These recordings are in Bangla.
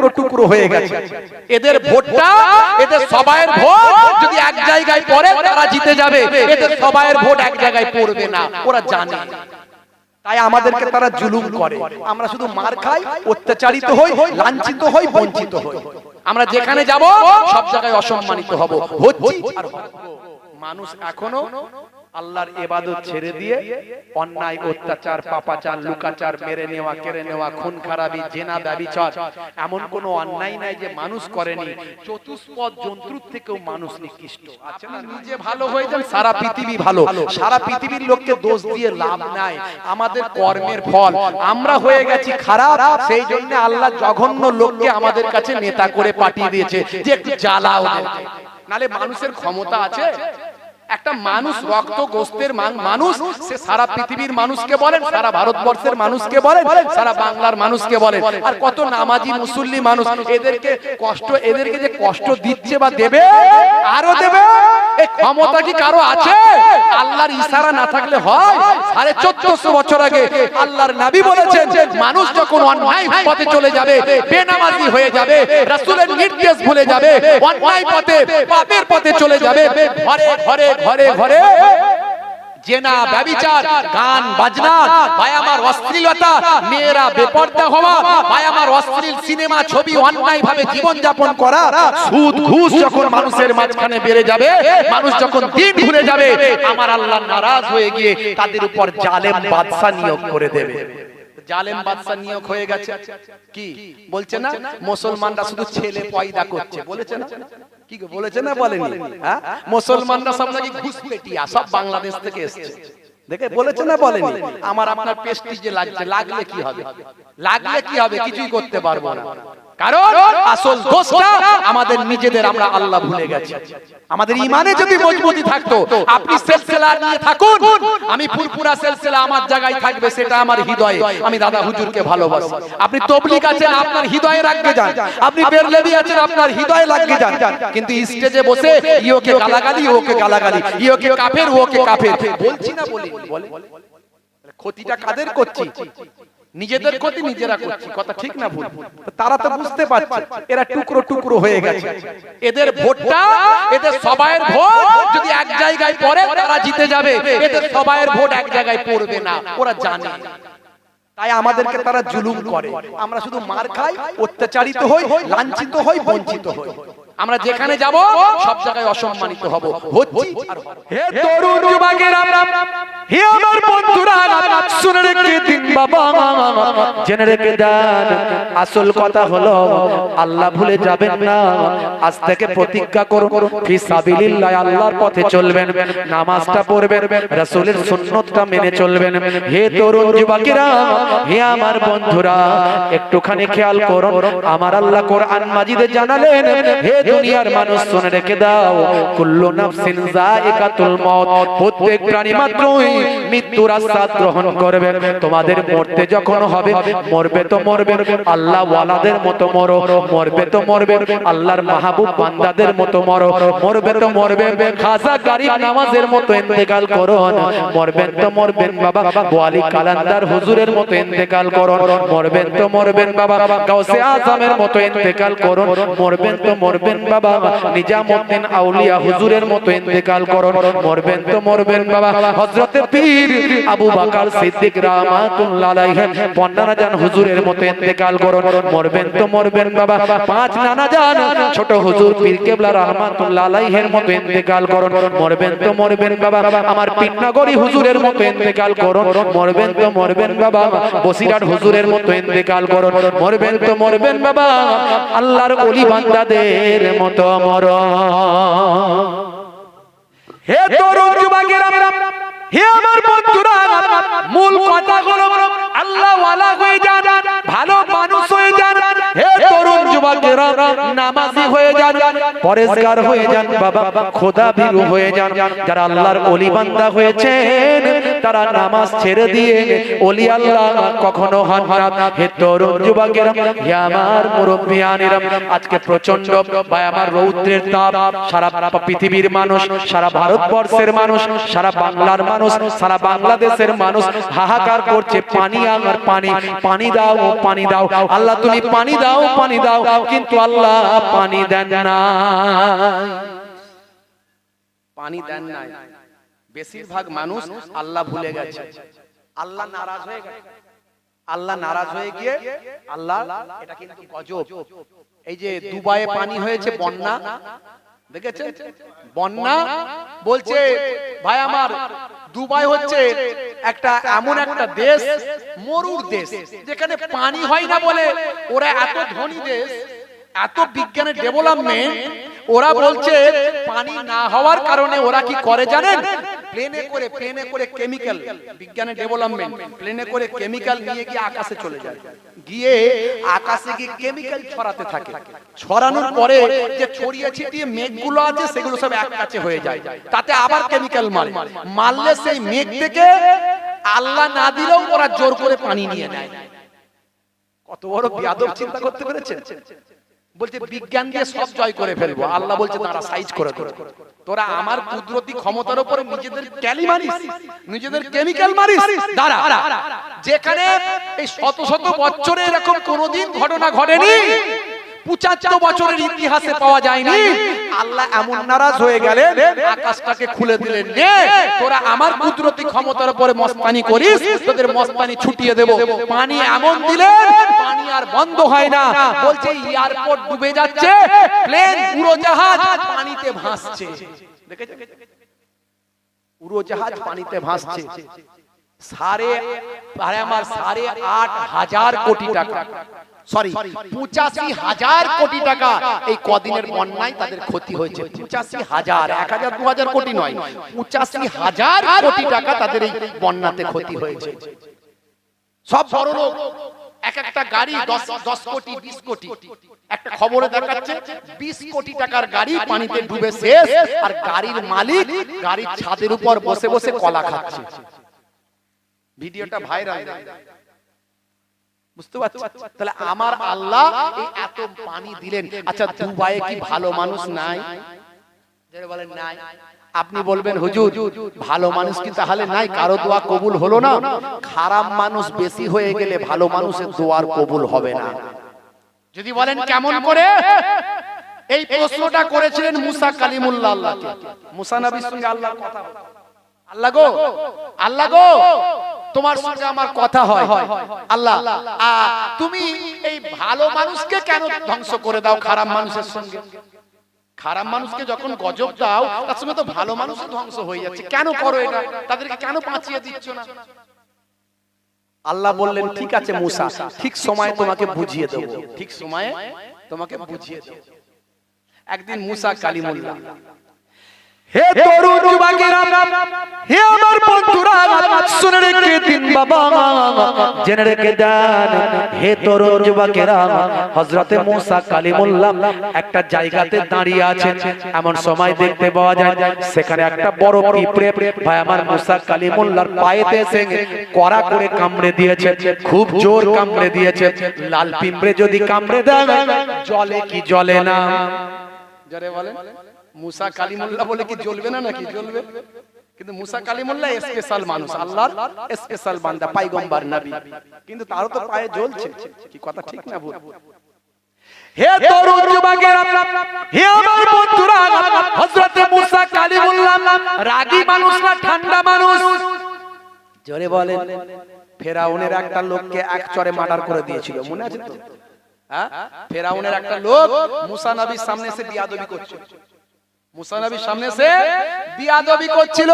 টুকরো টুকরো হয়ে গেছে। এদের ভোটটা, এদের সবাইয়ের ভোট যদি এক জায়গায় পড়ে তারা জিতে যাবে, এদের সবাইয়ের ভোট এক জায়গায় পড়বে না, ওরা জানে। তাই আমাদেরকে তারা জুলুম করে, আমরা শুধু মার খাই, অত্যাচারিত হই, লাঞ্ছিত হই, বঞ্চিত হই। আমরা যেখানে যাব সব জায়গায় অসম্মানিত হব, হচ্ছি আর হব। মানুষ এখনো আল্লাহর ইবাদত ছেড়ে দিয়ে অন্যায়, অত্যাচার, পাপাচার, লুকাচার, মেরে নেওয়া, কেড়ে নেওয়া, খুন খারাপি, জেনা, ব্যভিচার, এমন কোনো অন্যায় নাই যে মানুষ করেনি। চতুষ্পদ জন্তুর থেকেও মানুষ নিকৃষ্ট। আচ্ছা, নিজে ভালো হয়ে যান, সারা পৃথিবী ভালো। সারা পৃথিবীর লোককে দোষ দিয়ে লাভ নাই, আমাদের কর্মের ফল। আমরা হয়ে গেছি খারাপ, সেই জন্য আল্লাহ জঘন্য লোককে আমাদের কাছে নেতা করে পাঠিয়ে দিয়েছে যে একটু জ্বালাও। নালে মানুষের ক্ষমতা আছে? একটা মানুষ রক্ত গোস্তের মানুষ, সে সারা পৃথিবীর মানুষকে বলেন, সারা ভারতবর্ষের মানুষকে বলেন, সারা বাংলার মানুষকে বলেন, আর কত নামাজি মুসল্লি মানুষ, এদেরকে যে কষ্ট দিচ্ছে বা দেবে, আরো দেবে। এই ক্ষমতা কি কারো আছে? আল্লাহর ইশারা না থাকলে হয়? 1450 বছর আগে আল্লাহর নবী বলেছেন, মানুষ যখন অন্যায় পথে চলে যাবে, বেনামাজি হয়ে যাবে, রাসূলের নির্দেশ ভুলে যাবে, অন্যায় পথে, পাপের পথে চলে যাবে, ঘরে ঘরে ঘরে ঘরে জেনা, ব্যভিচার, গান বাজনা, ভাই আমার অশ্লীলতা, মেয়েরা বেপরদা হওয়া, ভাই আমার অশ্লীল সিনেমা, ছবি, অন্যায় ভাবে জীবন যাপন করা, সুদ ঘুষ যখন মানুষের মাঝখানে বেড়ে যাবে, মানুষ যখন দিন ভুলে যাবে, আমার আল্লাহ নারাজ হয়ে গিয়ে তাদের উপর জালেম বাদশা নিয়োগ করে দেবে। জালেম বাদশা নিয়োগ হয়ে গেছে। কি বলছে না, মুসলমানরা শুধু ছেলে পয়দা করছে, বলেছে না? কি বলেছে না, বলেনি? হ্যাঁ, মুসলমানরা সব নাকি ঘুষপেটিয়া, সব বাংলাদেশ থেকে এসেছে। দেখে বলেছে না, বলেনি? আমার আপনার প্রেস্টিজে লাগছে, লাগলে কি হবে? লাগলে কি হবে? কিছুই করতে পারবো না। কারণ আসল দোষটা আমাদের নিজেদের, আমরা আল্লাহ ভুলে গেছি। আমাদের ঈমানে যদি মজবুতি থাকতো, আপনি সিলসিলা নিয়ে থাকুন, আমি ফুরফুরা সিলসিলা আমার জায়গায় থাকবে, সেটা আমার হৃদয়ে, আমি দাদা হুজুরকে ভালোবাসি। আপনি তাবলীগ আছেন, আপনার হৃদয়ে রাখবে যান। আপনি বেরলভী আছেন, আপনার হৃদয়ে লাগবে যান। কিন্তু স্টেজে বসে ইওকে গালাগালি, ওকে গালাগালি, ইওকে কাফের, ওকে কাফের বলছি না, বলি বলে ক্ষতিটা কাদের করছি? নিজেদের ক্ষতি নিজেরা করছি। কথা ঠিক না ভুল? তারা তো বুঝতে পারছে এরা টুকরো টুকরো হয়ে গেছে। এদের ভোটটা, এদের সবাইয়ের ভোট যদি এক জায়গায় পড়ে তারা জিতে যাবে, এদের সবাইয়ের ভোট এক জায়গায় পড়বে না, ওরা জানে। তাই আমাদেরকে তারা জুলুম করে, আমরা শুধু মার খাই, অত্যাচারিত হই, লাঞ্ছিত হই, বঞ্চিত হই। আমরা যেখানে যাব সব জায়গায় অসম্মানিত হব, হচ্ছি আর হব। হে তরুণ যুবকেরা, হে আমার বন্ধুরা, শুনে রেখে দিন বাবা, জেনে রেখে দেন, আসল কথা হলো আল্লাহ ভুলে যাবেন না। আজ থেকে প্রতিজ্ঞা করুন, ফি সাবিলিল্লাহ, আল্লাহর পথে চলবেন, নামাজটা পড়বেন, রাসূলের সুন্নাতটা মেনে চলবেন। হে তরুণ যুবকেরা, হে আমার বন্ধুরা, একটুখানি খেয়াল করুন, আমার আল্লাহ কোরআন মাজিদে জানালেন, হে দুনিয়ার মানুষ শুনে রেখে দাও, কুল্লু নাফসিন যায়িকাতুল মউত, প্রত্যেক প্রাণী মাত্রই মৃত্যুর আস্বাদ গ্রহণ করবে। তোমাদের মরতে যখন হবে, মরবে তো মরবে আল্লাহ ওয়ালাদের মতো মরো, মরবে তো মরবে আল্লাহর মাহবুব বান্দাদের মতো মরো, মরবে তো মরবে খাজা গরিব নামাজের মতো ইন্তেকাল করো, মরবেন তো মরবেন বাবা ওয়ালি কালান্দার হুজুরের মতো ইন্তেকাল করো, মরবেন তো মরবেন বাবা গাউসে আজমের মতো ইন্তেকাল করো, মরবেন তো মরবেন বাবা নিজামউদ্দিন আউলিয়া হুজুরের মতো ইন্তেকাল করো, মরবেন তো মরবেন বাবা হযরতে পীর আবু বকর সিদ্দিক রাহমাতুল্লাহ আলাইহি পন্নানা জান হুজুরের মতো ইন্তেকাল করো, মরবেন তো মরবেন বাবা পাঁচ নানা জান ছোট হুজুর পীর কেবলা রাহমাতুল্লাহ আলাইহির মতো ইন্তেকাল করো, মরবেন তো মরবেন বাবা আমার পীরনগরী হুজুরের মতো ইন্তেকাল করো, মরবেন তো মরবেন বাবা বসিরহাট হুজুরের মতো ইন্তেকাল করো, মরবেন তো মরবেন বাবা আল্লাহর ওলি বান্দাদের মতো মরো। হে তরুণ যুবকেরা, হে আমার বন্ধুরা, মূল কথা হলো আল্লাহ ওয়ালা হয়ে যান, ভালো মানুষ হয়ে যান। হে তরুণ যুবকেরা, নামাজি হয়ে যান, পরেজগার হয়ে যান বাবা, খোদা ভীরু হয়ে যান। যারা আল্লাহর ওলি বান্দা হয়েছেন তারা নামাজ ছেড়ে দিয়ে ওলি আল্লাহ কখনো হন না। হে তরুণ যুবকেরা, হে আমার মুরব্বিয়ানেরা, আজকে প্রচন্ড ভাই আমার রৌদ্রের তাপ, সারা পৃথিবীর মানুষ, সারা ভারতবর্ষের মানুষ, সারা বাংলার মানুষ, সারা বাংলাদেশের মানুষ হাহাকার করছে, পানি আমার পানি, পানি দাও, পানি দাও আল্লাহ, তুমি পানি দাও, পানি দাও, কিন্তু আল্লাহ পানি দেন না, পানি দেন না। বেশিরভাগ মানুষ আল্লাহ ভুলে গেছে, আল্লাহ নারাজ হয়ে গেছে, আল্লাহ নারাজ হয়ে গিয়ে আল্লাহ, এটা কিন্তু গজব। এই যে দুবাইয়ে পানি হয়েছে, বন্যা দেখেছেন, বন্যা বলছে ভাই আমার, দুবাই হচ্ছে একটা এমন একটা দেশ, মরুর দেশ, যেখানে পানি হয় না বলে ওরা এত ধনী দেশ, এত বিজ্ঞানের ডেভেলপমেন্ট, ওরা বলছে পানি না হওয়ার কারণে ওরা কি করে জানেন, প্লেনে করে কেমিক্যাল, বিজ্ঞানের ডেভেলপমেন্ট, প্লেনে করে কেমিক্যাল নিয়ে গিয়ে আকাশে চলে যায়, গিয়ে আকাশে গিয়ে কেমিক্যাল ছড়াতে থাকে, ছড়ানোর পরে যে ছড়িয়ে ছিটিয়ে মেঘগুলো আছে সেগুলো সব এক কাছে হয়ে যায়, তাতে আবার কেমিক্যাল মারলে সেই মেঘ থেকে আল্লাহ না দিলেও ওরা জোর করে পানি নিয়ে নেয়। কত বড় বিয়াদব, চিন্তা করতে পেরেছেন? বলছে বিজ্ঞান দিয়ে সব জয় করে ফেলবো, আল্লাহ বলছে তারা সাইজ করে দেবে। তোরা আমার কুদরতি ক্ষমতার উপরে নিজেদের ক্যালি মারিস, নিজেদের কেমিক্যাল মারিস, দাঁড়া। যেখানে এই শত শত বছরে এরকম কোনোদিন ঘটনা ঘটেনি, ৭৫ বছরের ইতিহাসে পাওয়া যায়নি, আল্লাহ এমন নারাজ হয়ে গেলেন, আকাশটাকে খুলে দিলেন, নে তোরা আমার কুদরতি ক্ষমতার উপরে মস্তানি করিস, তোদের মস্তানি ছুটিয়ে দেব। পানি এমন দিলেন, পানি আর বন্ধ হয় না, বলছে এয়ারপোর্ট ডুবে যাচ্ছে, প্লেন উড়োজাহাজ পানিতে ভাসছে, দেখেছেন উড়োজাহাজ পানিতে ভাসছে। ৮,৫০০ কোটি টাকা, সরি ৮৫,০০০ কোটি টাকা এই কদিনের বন্যায় তাদের ক্ষতি হয়েছে। ৮৫,০০০, ১,০০০ ২,০০০ কোটি নয়, ৮৫,০০০ কোটি টাকা তাদের এই বন্যাতে ক্ষতি হয়েছে। সব বড় লোক, এক একটা গাড়ি ১০ কোটি ২০ কোটি, একটা খবরে দেখাচ্ছে ২০ কোটি টাকার গাড়ি পানিতে ডুবে শেষ, আর গাড়ির মালিক গাড়ির ছাদের উপর বসে বসে কলা খাচ্ছে। ভিডিওটা ভাইরাল, বুঝতে পারছেন? তাহলে আমার আল্লাহ এই এত পানি দিলেন। আচ্ছা দুবাইয়ে কি ভালো মানুষ নাই? যারা বলেন নাই, আপনি বলবেন হুজুর ভালো মানুষ কি তাহলে নাই, কারো দোয়া কবুল হলো না? খারাপ মানুষ বেশি হয়ে গেলে ভালো মানুষের দোয়ার কবুল হবে না। যদি বলেন কেমন করে, এই প্রশ্নটা করেছিলেন মুসা কালিমুল্লাহ আল্লাহকে। মুসা নবীর সঙ্গে আল্লাহর কথা, আল্লাহ গো, আল্লাহ গো, তোমার সঙ্গে আমার কথা হয়, আল্লাহ তুমি এই ভালো মানুষকে কেন ধ্বংস করে দাও খারাপ মানুষের সঙ্গে? খারাপ মানুষকে যখন গজব দাও, তার সঙ্গে তো ভালো মানুষ ধ্বংস হয়ে যাচ্ছে, কেন করো এটা? তাদেরকে কেন বাঁচিয়ে দিচ্ছ না? আল্লাহ বললেন ঠিক আছে মুসা, ঠিক সময়ে তোমাকে বুঝিয়ে দেব, ঠিক সময়ে তোমাকে বুঝিয়ে দেব। একদিন মুসা কালিমুল্লাহ, হে তরুণ যুবকেরা, হে আমার বন্ধুরা, শুনে রেখে দিন বাবা, জেনে রেখে দেন, হে তরুণ যুবকেরা, হযরতে মুসা কালিমুল্লাহ একটা জায়গাতে দাঁড়িয়ে আছেন। এমন সময় দেখতে পাওয়া যায় সেখানে একটা বড় পিঁপড়ে ভাই আমার মুসা কালিমুল্লাহর পায়েতে এসে কড়া করে কামড়ে দিয়েছে, খুব জোর কামড়ে দিয়েছে। লাল পিঁপড়ে যদি কামড়ে দেয় জ্বলে কি জ্বলে না? জোরে বলেন। মুসা কালিমুল্লাহ বলে কি জ্বলবে না? নাকি জ্বলবে। কিন্তু মুসা কালিমুল্লাহ স্পেশাল মানুষ, আল্লাহর স্পেশাল বান্দা, পয়গম্বর নবী, কিন্তু তারও তো পায়ে জ্বলছে। কি কথা ঠিক না ভুল? হে তরুণ যুবকেরা, হে আমার বন্ধুরা, হযরত মুসা কালিমুল্লাহ রাগী মানুষ না ঠান্ডা মানুষ? জোরে বলেন। ফেরাউনের একটা লোককে এক চড়ে মার্ডার করে দিয়েছিল, মনে আছে তো? হ্যাঁ, ফেরাউনের একটা লোক মুসা নবীর সামনে এসে বিয়াদবি করছিল, মুসা নবীর সামনে এসে বিয়াদবি করছিল।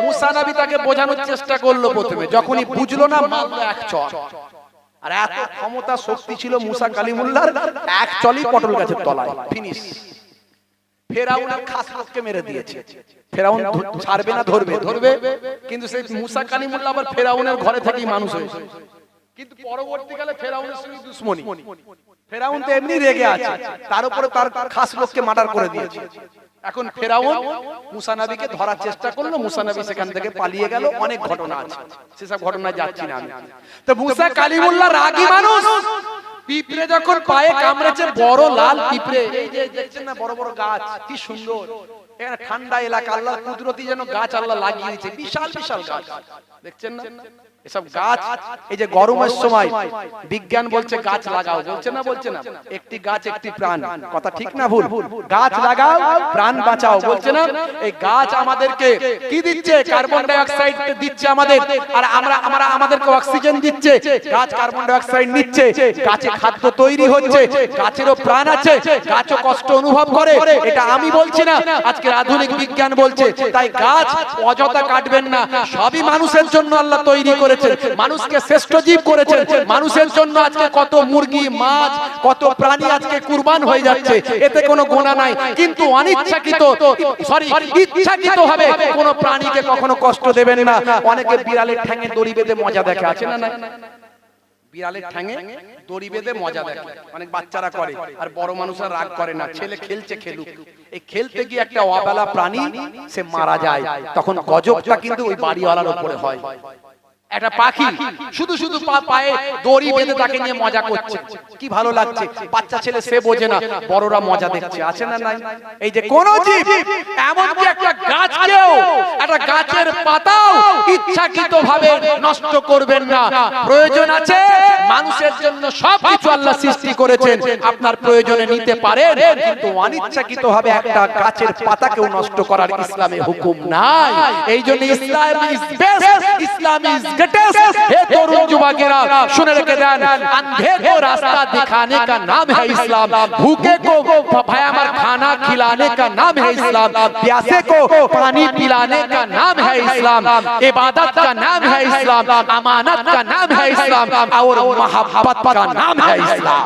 মুসা নবী তাকে বোঝানোর চেষ্টা করলো, প্রথমে যখনই বুঝলো না মারলো এক চড়। আর এত ক্ষমতা শক্তি ছিল মুসা কালিমুল্লাহর, এক চলই পটল গাছের তলায় ফিনিশ। ফেরাউনের খাস লোককে মেরে দিয়েছে। ফেরাউন ছাড়বে না, ধরবে ধরবে, কিন্তু সেই মুসা কালিমুল্লাহ আবার ফেরাউনের ঘরে থেকেই মানুষ হয়েছে। কিন্তু পরবর্তীকালে ফেরাউনের সঙ্গে দুশমনি, ফেরাউন তো এমনি রেগে আছে, তার উপরে তার খাস লোককে মার্ডার করে দিয়েছে। এখন ফেরাউন মুসা নবীকে ধরার চেষ্টা করলো, মুসা নবী সেখান থেকে পালিয়ে গেল। অনেক ঘটনা আছে, সেসব ঘটনা যাচ্ছি না আমি। তো মুসা কালিমুল্লাহ রাগী মানুষ, পিঁপড়ে যখন পায়ে কামড়েছে, বড় লাল পিঁপড়ে, এই যে দেখছেন না বড় বড় গাছ, কি সুন্দর, এখানে ঠান্ডা এলাকা, আল্লাহর কুদরতি যেন গাছ আল্লাহ লাগিয়ে দিয়েছে, বিশাল বিশাল গাছ দেখছেন না এসব গাছ। এই যে গরমের সময় বিজ্ঞান বলছে গাছ লাগাও, বলছে না, বলছে না, একটি গাছ একটি প্রাণ, কথা ঠিক না ভুল? গাছ লাগাও প্রাণ বাঁচাও, বলছে না? এই গাছ আমাদেরকে কি দিচ্ছে? কার্বন ডাই অক্সাইড দিচ্ছে আমাদের, আর আমরা আমাদেরকে অক্সিজেন দিচ্ছে, গাছ কার্বন ডাই অক্সাইড নিচ্ছে, গাছে খাদ্য তৈরি হচ্ছে, গাছেরও প্রাণ আছে, গাছও কষ্ট অনুভব করে। এটা আমি বলছি না, আজকের আধুনিক বিজ্ঞান বলছে। তাই গাছ অযথা কাটবেন না, সবই মানুষের জন্য আল্লাহ তৈরি করেছেন, মানুষকে শ্রেষ্ঠ জীব করেছেন। মানুষের জন্য আজকে কত মুরগি, মাছ, কত প্রাণী আজকে কুরবান হয়ে যাচ্ছে, এতে কোনো গোনা নাই। কিন্তু ইচ্ছাকৃত ভাবে কোনো প্রাণীকে কখনো কষ্ট দেবেন না। অনেকে বিড়ালের ঠ্যাঙে দড়ি বেঁধে মজা দেখে, আছে না? না, বিড়ালের ঠ্যাঙে দড়ি বেঁধে মজা দেখে, অনেক বাচ্চারা করে, আর বড় মানুষরা রাগ করে না, ছেলে খেলছে খেলুক। এই খেলতে গিয়ে একটা অবেলা প্রাণী সে মারা যায়, তখন গজবটা কিন্তু ওই বাড়িওয়ালার উপরে হয়। একটা পাখি শুধু শুধু পায়ে দড়ি বেঁধে তাকে নিয়ে মজা করছে, কি ভালো লাগছে। বাচ্চা ছেলে সে বোঝে না, বড়রা মজা দেখছে, আছে না? নাই। এই যে কোন জীব, এমনকি একটা গাছকেও, একটা গাছের পাতাও ইচ্ছাকৃত ভাবে নষ্ট করবেন না। প্রয়োজন আছে, মানুষের জন্য সবকিছু আল্লাহ সৃষ্টি করেছেন, আপনার প্রয়োজনে নিতে পারেন, কিন্তু অনিচ্ছাকৃত ভাবে একটা গাছের পাতাকেও নষ্ট করার ইসলামে হুকুম নাই। এই জন্য ইসলাম ইজ বেস্ট, ইসলাম ইজ हे तरुण युवकेरा सुन रखे देन, अंधे को रास्ता दिखाने का नाम है इस्लाम, भूखे को भयामर खाना खिलाने का नाम है इस्लाम, प्यासे को पानी पिलाने का नाम है इस्लाम, इबादत का नाम है इस्लाम, अमानत का नाम है इस्लाम, और मोहब्बत का नाम है इस्लाम।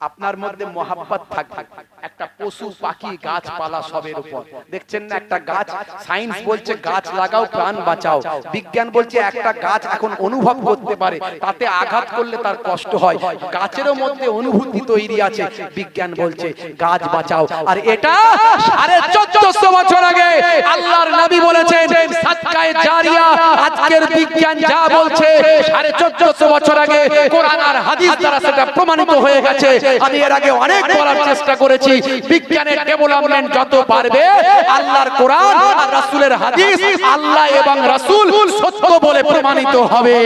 আপনার মধ্যে মহাব্বত থাকবে। একটা পশু পাখি গাছপালা সবের উপর দেখছেন না, একটা গাছ, সায়েন্স বলছে গাছ লাগাও প্রাণ বাঁচাও, বিজ্ঞান বলছে একটা গাছ এখন অনুভব করতে পারে, তাতে আঘাত করলে তার কষ্ট হয়, গাছেরও মধ্যে অনুভূতি তৈরি আছে, বিজ্ঞান বলছে গাছ বাঁচাও। আর এটা 1450 বছর আগে আল্লাহর নবী বলেছেন, সাদকায়ে জারিয়া। আজকের বিজ্ঞান যা বলছে 1450 বছর আগে কোরআন আর হাদিস দ্বারা সেটা প্রমাণিত হয়ে গেছে। আমি এর আগে অনেক বলার চেষ্টা করেছি, বিজ্ঞানের ডেভেলপমেন্ট যত বাড়বে, আল্লাহর কোরআন আর রাসূলের হাদিস, আল্লাহ এবং রাসূল সত্য বলে প্রমাণিত হবে।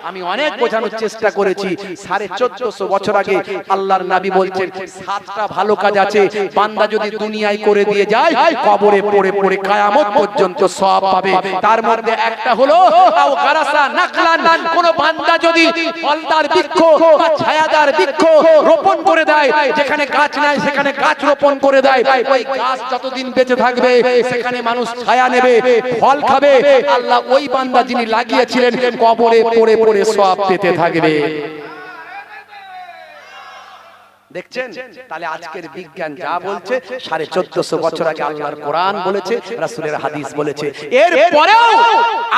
আমি অনেক বোঝানোর চেষ্টা করেছি। 1450 বছর আগে আল্লাহর নবী বলছেন 7টা ভালো কাজ আছে, বান্দা যদি দুনিয়ায় করে দিয়ে যায়, কবরে পড়ে পড়ে কিয়ামত পর্যন্ত সওয়াব পাবে। তার মধ্যে একটা হলো আও গারাসা নাকলান, কোন বান্দা যদি ফলদার বৃক্ষ বা ছায়াদার বৃক্ষ রোপণ করে দেয়, যেখানে গাছ নাই সেখানে গাছ রোপণ করে দেয়, ওই গাছ যতদিন বেঁচে থাকবে সেখানে মানুষ ছায়া নেবে, ফল খাবে। আল্লাহ ওই বান্দা যিনি লাগিয়েছিলেন কবরে পড়ে পড়ে সওয়াব পেতে থাকবে। দেখছেন? তাহলে আজকের বিজ্ঞান যা বলছে 1450 বছর আগে আল্লাহর কোরআন বলেছে, রাসূলের হাদিস বলেছে। এর পরেও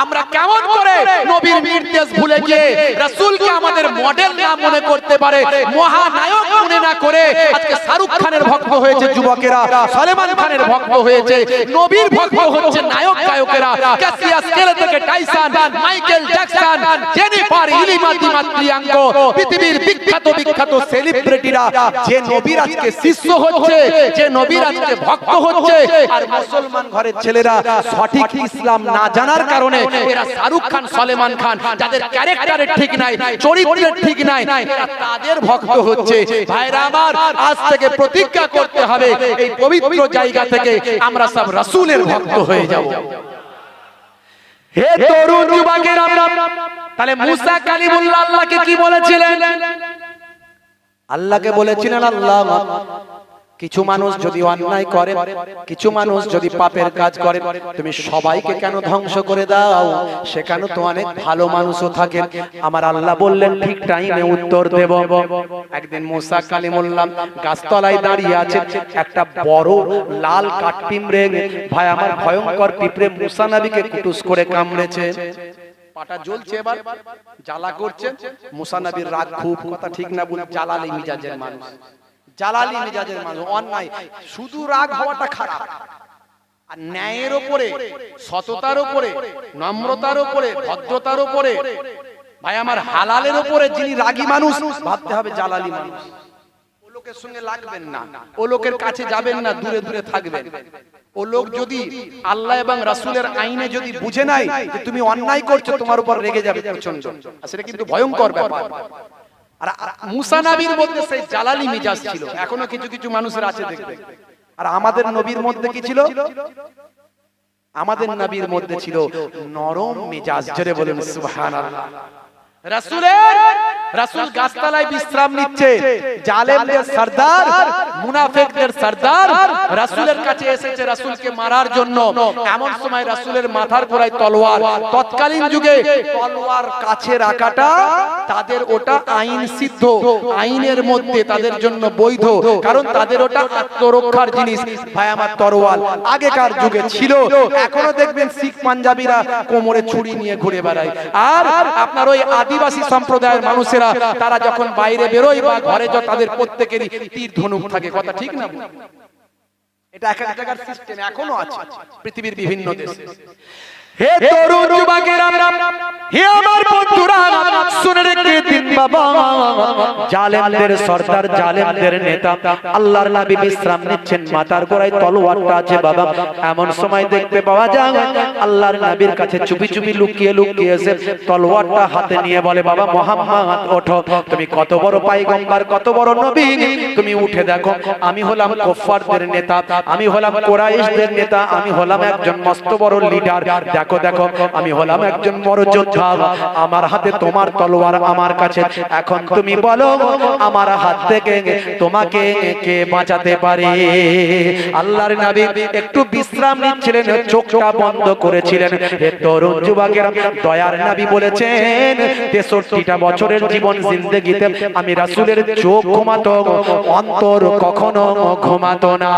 আমরা কেমন করে নবীর নির্দেশ ভুলে গিয়ে রাসূলকে আমাদের মডেল না মনে করতে পারে, মহানায়ক মনে না করে আজকে শাহরুখ খানের ভক্ত হয়েছে যুবকেরা, সলমান খানের ভক্ত হয়েছে, নবীর ভক্ত হচ্ছে নায়ক গায়কেরা, ক্যাসিয়াস স্কেলে থেকে টাইসন, মাইকেল জ্যাকসন, জেনিফার ইলিমাতি মাতৃয়াঙ্গ, পৃথিবীর বিখ্যাত বিখ্যাত সেলিব্রিটিরা যে নবীর আজকে শিষ্য হচ্ছে, যে নবীর আজকে ভক্ত হচ্ছে, আর মুসলমান ঘরের ছেলেরা সঠিক ইসলাম না জানার কারণে এরা শাহরুখ খান, সলমান খান, যাদের ক্যারেক্টারের ঠিক নাই, চরিত্রের ঠিক নাই, এরা তাদের ভক্ত হচ্ছে। ভাইরা আমার, আজ থেকে প্রতিজ্ঞা করতে হবে এই পবিত্র জায়গা থেকে আমরা সব রাসূলের ভক্ত হয়ে যাব। হে তরুণ যুবকেরা, তাহলে মুসা কালিমুল্লাহ আল্লাহকে কি বলেছিলেন? আল্লাহকে বলেছিলেন, আল্লাহ কিছু মানুষ যদি অন্যায় করে, কিছু মানুষ যদি পাপের কাজ করে, তুমি সবাইকে কেন ধ্বংস করে দাও? সেখানে তো অনেক ভালো মানুষও থাকে। আমার আল্লাহ বললেন ঠিক টাইমে উত্তর দেব। একদিন মুসা কালিমুল্লাহ গাছতলায় দাঁড়িয়ে আছে, একটা বড় লাল কাঠ পিঁপড়ে, ভাই আমার ভয়ঙ্কর পিঁপড়ে মুসা নবীকে কুটুস করে কামড়েছে। পাটা জ্বলছে, এবার জ্বালা করছে। মুসা নবীর রাগ খুব, কথা ঠিক না, বলে জ্বালালি মিজাজের মানুষ, জালালি মেজাজের মানুষ, অন্যায় শুধু রাগ হওয়াটা খারাপ, আর ন্যায়ের উপরে, সততার উপরে, নম্রতার উপরে, ভদ্রতার উপরে, ভাই আমার হালালের উপরে যিনি রাগী মানুষ, ভাবতে হবে জালালি মানুষ। ও লোকের সঙ্গে লাগবেন না, ও লোকের কাছে যাবেন না, দূরে দূরে থাকবেন। ও লোক যদি আল্লাহ এবং রাসূলের আইনে যদি বুঝে নাই যে তুমি অন্যায় করছো, তোমার উপর রেগে যাবে প্রচন্ড। সেটা কিন্তু ভয়ঙ্কর ব্যাপার। আর মুসা নবীর মধ্যে সেই জালালি মিজাজ ছিল, এখনো কিছু কিছু মানুষের আছে দেখবে। আর আমাদের নবীর মধ্যে কি ছিল? আমাদের নবীর মধ্যে ছিল নরম মিজাজ। জোরে বলুন সুবহানাল্লাহ। রাসূল গাছতলায় বিশ্রাম নিচ্ছে, জালেমদের সরদার, মুনাফিকদের সরদার রাসূলের কাছে এসেছে রাসূলকে মারার জন্য। এমন সময় রাসূলের মাথার গোড়ায় তলোয়ার। তৎকালীন যুগে তলোয়ার কাছে রাখাটা তাদের ওটা আইন সিদ্ধ, আইনের মধ্যে তাদের জন্য বৈধ, কারণ তাদের ওটা আত্মরক্ষার জিনিস। ভাই আমার তরোয়াল আগেকার যুগে ছিল, এখনো দেখবেন শিখ পাঞ্জাবিরা কোমরে ছুরি নিয়ে ঘুরে বেড়ায়। আর আপনার ওই আদিবাসী সম্প্রদায়ের মানুষেরা তারা যখন বাইরে বেরোয় বা ঘরে যা, তাদের প্রত্যেকেরই তীর ধনুক থাকে। কথা ঠিক না? এটা এক এক জায়গার সিস্টেম এখনো আছে পৃথিবীর বিভিন্ন দেশে। হে তরুণ যুবকেরা, হে আমার বন্ধুরা, শুনে রেখে দিন বাবা, জালেমদের সরদার, জালেমদের নেতা আল্লাহর নবী বিশ্রাম নিচ্ছেন, মাথার গোড়ায় তলোয়ারটা আছে বাবা। এমন সময় দেখতে পাওয়া যায় আল্লাহর নবীর কাছে চুপি চুপি লুকিয়ে লুকিয়ে এসে তলোয়ারটা হাতে নিয়ে বলে, বাবা মুহাম্মদ ওঠো, তুমি কত বড় পয়গম্বর, কত বড় নবী, তুমি উঠে দেখো, আমি হলাম কুফফারদের নেতা, আমি হলাম কুরাইশদের নেতা, আমি হলাম একজন মস্ত বড় লিডার। দেখো দেখো, আমি হলাম একজন বড় যোদ্ধা, আমার হাতে তোমার তলোয়ার আমার কাছে। এখন তুমি বলো আমার হাত থেকে তোমাকে কে বাঁচাতে পারে? আল্লাহর নবী একটু বিশ্রাম নিচ্ছিলেন, চোখটা বন্ধ করেছিলেন। হে তরুণ যুবকেরা, দয়ার নবী বলেছেন 63টা বছরের জীবন জিন্দেগিতে আমি রাসূলের চোখ ঘুমাতো, অন্তর কখনো ঘুমাতো না।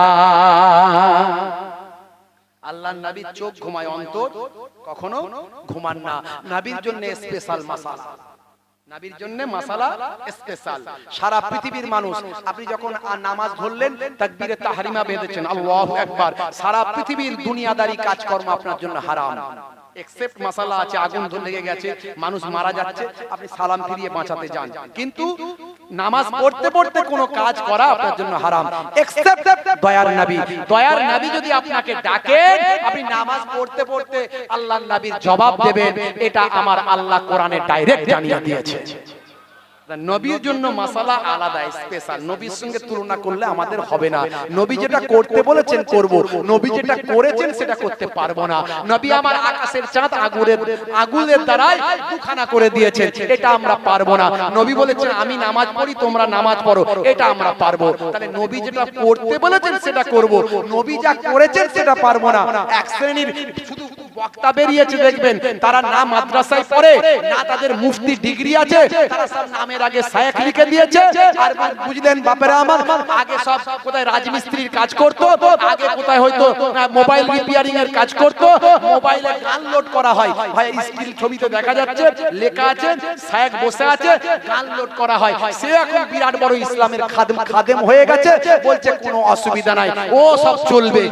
আল্লাহর নবী চোখ ঘুমায়, অন্তর কখনো ঘুমান না। নবীর জন্য স্পেশাল মাসালা, নবীর জন্য মাসালা স্পেশাল। সারা পৃথিবীর মানুষ, আপনি যখন নামাজ ধরলেন তাকবীরে তাহরিমা বেঁধেছেন, আল্লাহু আকবার, সারা পৃথিবীর দুনিয়াদারি কাজকর্ম আপনার জন্য হারাম, এক্সেপ্ট মাসালা আছে। আগুন লেগে গেছে, মানুষ মারা যাচ্ছে, আপনি সালাম ফিরিয়ে বাঁচাতে যান, কিন্তু নামাজ পড়তে পড়তে কোনো কাজ করা আপনার জন্য হারাম, এক্সেপ্ট দয়ার নবী। দয়ার নবী যদি আপনাকে ডাকেন, আপনি নামাজ পড়তে পড়তে আল্লাহর নবীর জবাব দেবেন, এটা আমার আল্লাহ কোরআনে ডাইরেক্ট জানিয়ে দিয়েছে। নবীর জন্য মাসালা আলাদা, স্পেশাল। নবীর সঙ্গে তুলনা করলে আমাদের হবে না। নবী যেটা করতে বলেছেন করব, নবী যেটা করেছেন সেটা করতে পারবো না। নবী আমার আকাশের চাঁদ আগুনের দ্বারাই দুখানা করে দিয়েছেন, এটা আমরা পারবো না। নবী বলেছেন আমি নামাজ পড়ি, তোমরা নামাজ পড়ো, এটা আমরা পারবো। তাহলে নবী যেটা করতে বলেছেন সেটা করব, নবী যা করেছেন সেটা পারবো না। এক শ্রেণীর শুধু বক্তা বেরিয়েছে দেখবেন, তারা না মাদ্রাসায় পড়ে, না তাদের মুফতি ডিগ্রি আছে, তারা সব নামের আগে শায়েখ লিখে দিয়েছে। আর বুঝলেন বাপেরা আমার, আগে সব কোথায় রাজমিস্ত্রির কাজ করত, আগে কোথায় হয়তো মোবাইল রিপেয়ারিং এর কাজ করত, মোবাইলে গান লোড করা হয়। ভাই স্টিল ছবিতে দেখা যাচ্ছে, লেখা আছে শায়েখ বসে আছে, গান লোড করা হয়। সে এখন বিরাট বড় ইসলামের খাদেম হয়ে গেছে, বলছে কোনো অসুবিধা নাই, ও সব চলবে।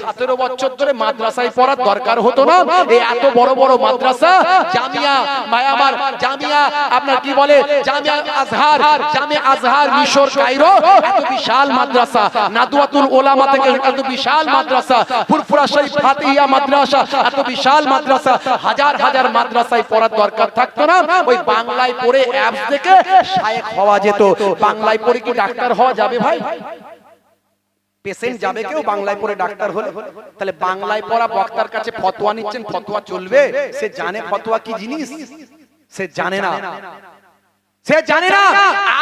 17 বছর ধরে মাদ্রাসায় পড়ার দরকার হতো না। এই এত বড় বড় মাদ্রাসা, জামিয়া, মায়ামার জামিয়া, আপনার কি বলে জামিয়া আজহার, জামিয়া আজহার মিশর কায়রো, এত বিশাল মাদ্রাসা, নাদওয়াতুল উলামা থেকে এত বিশাল মাদ্রাসা, ফুরফুরা শরীফ ফাতিহা মাদ্রাসা, এত বিশাল মাদ্রাসা, হাজার হাজার মাদ্রাসায় পড়ার দরকার থাকতো না। ওই বাংলায় পড়ে অ্যাপস থেকে শায়েখ হওয়া যেত। বাংলায় পড়ে কি ডাক্তার হওয়া যাবে ভাই? পেশেন্ট যাবে কেউ বাংলায় পড়ে ডাক্তার হলে? তাহলে বাংলায় পড়া বক্তার কাছে ফতোয়া নিচ্ছেন, ফতোয়া চলবে? সে জানে ফতোয়া কি জিনিস? সে জানে না, সে জানে না।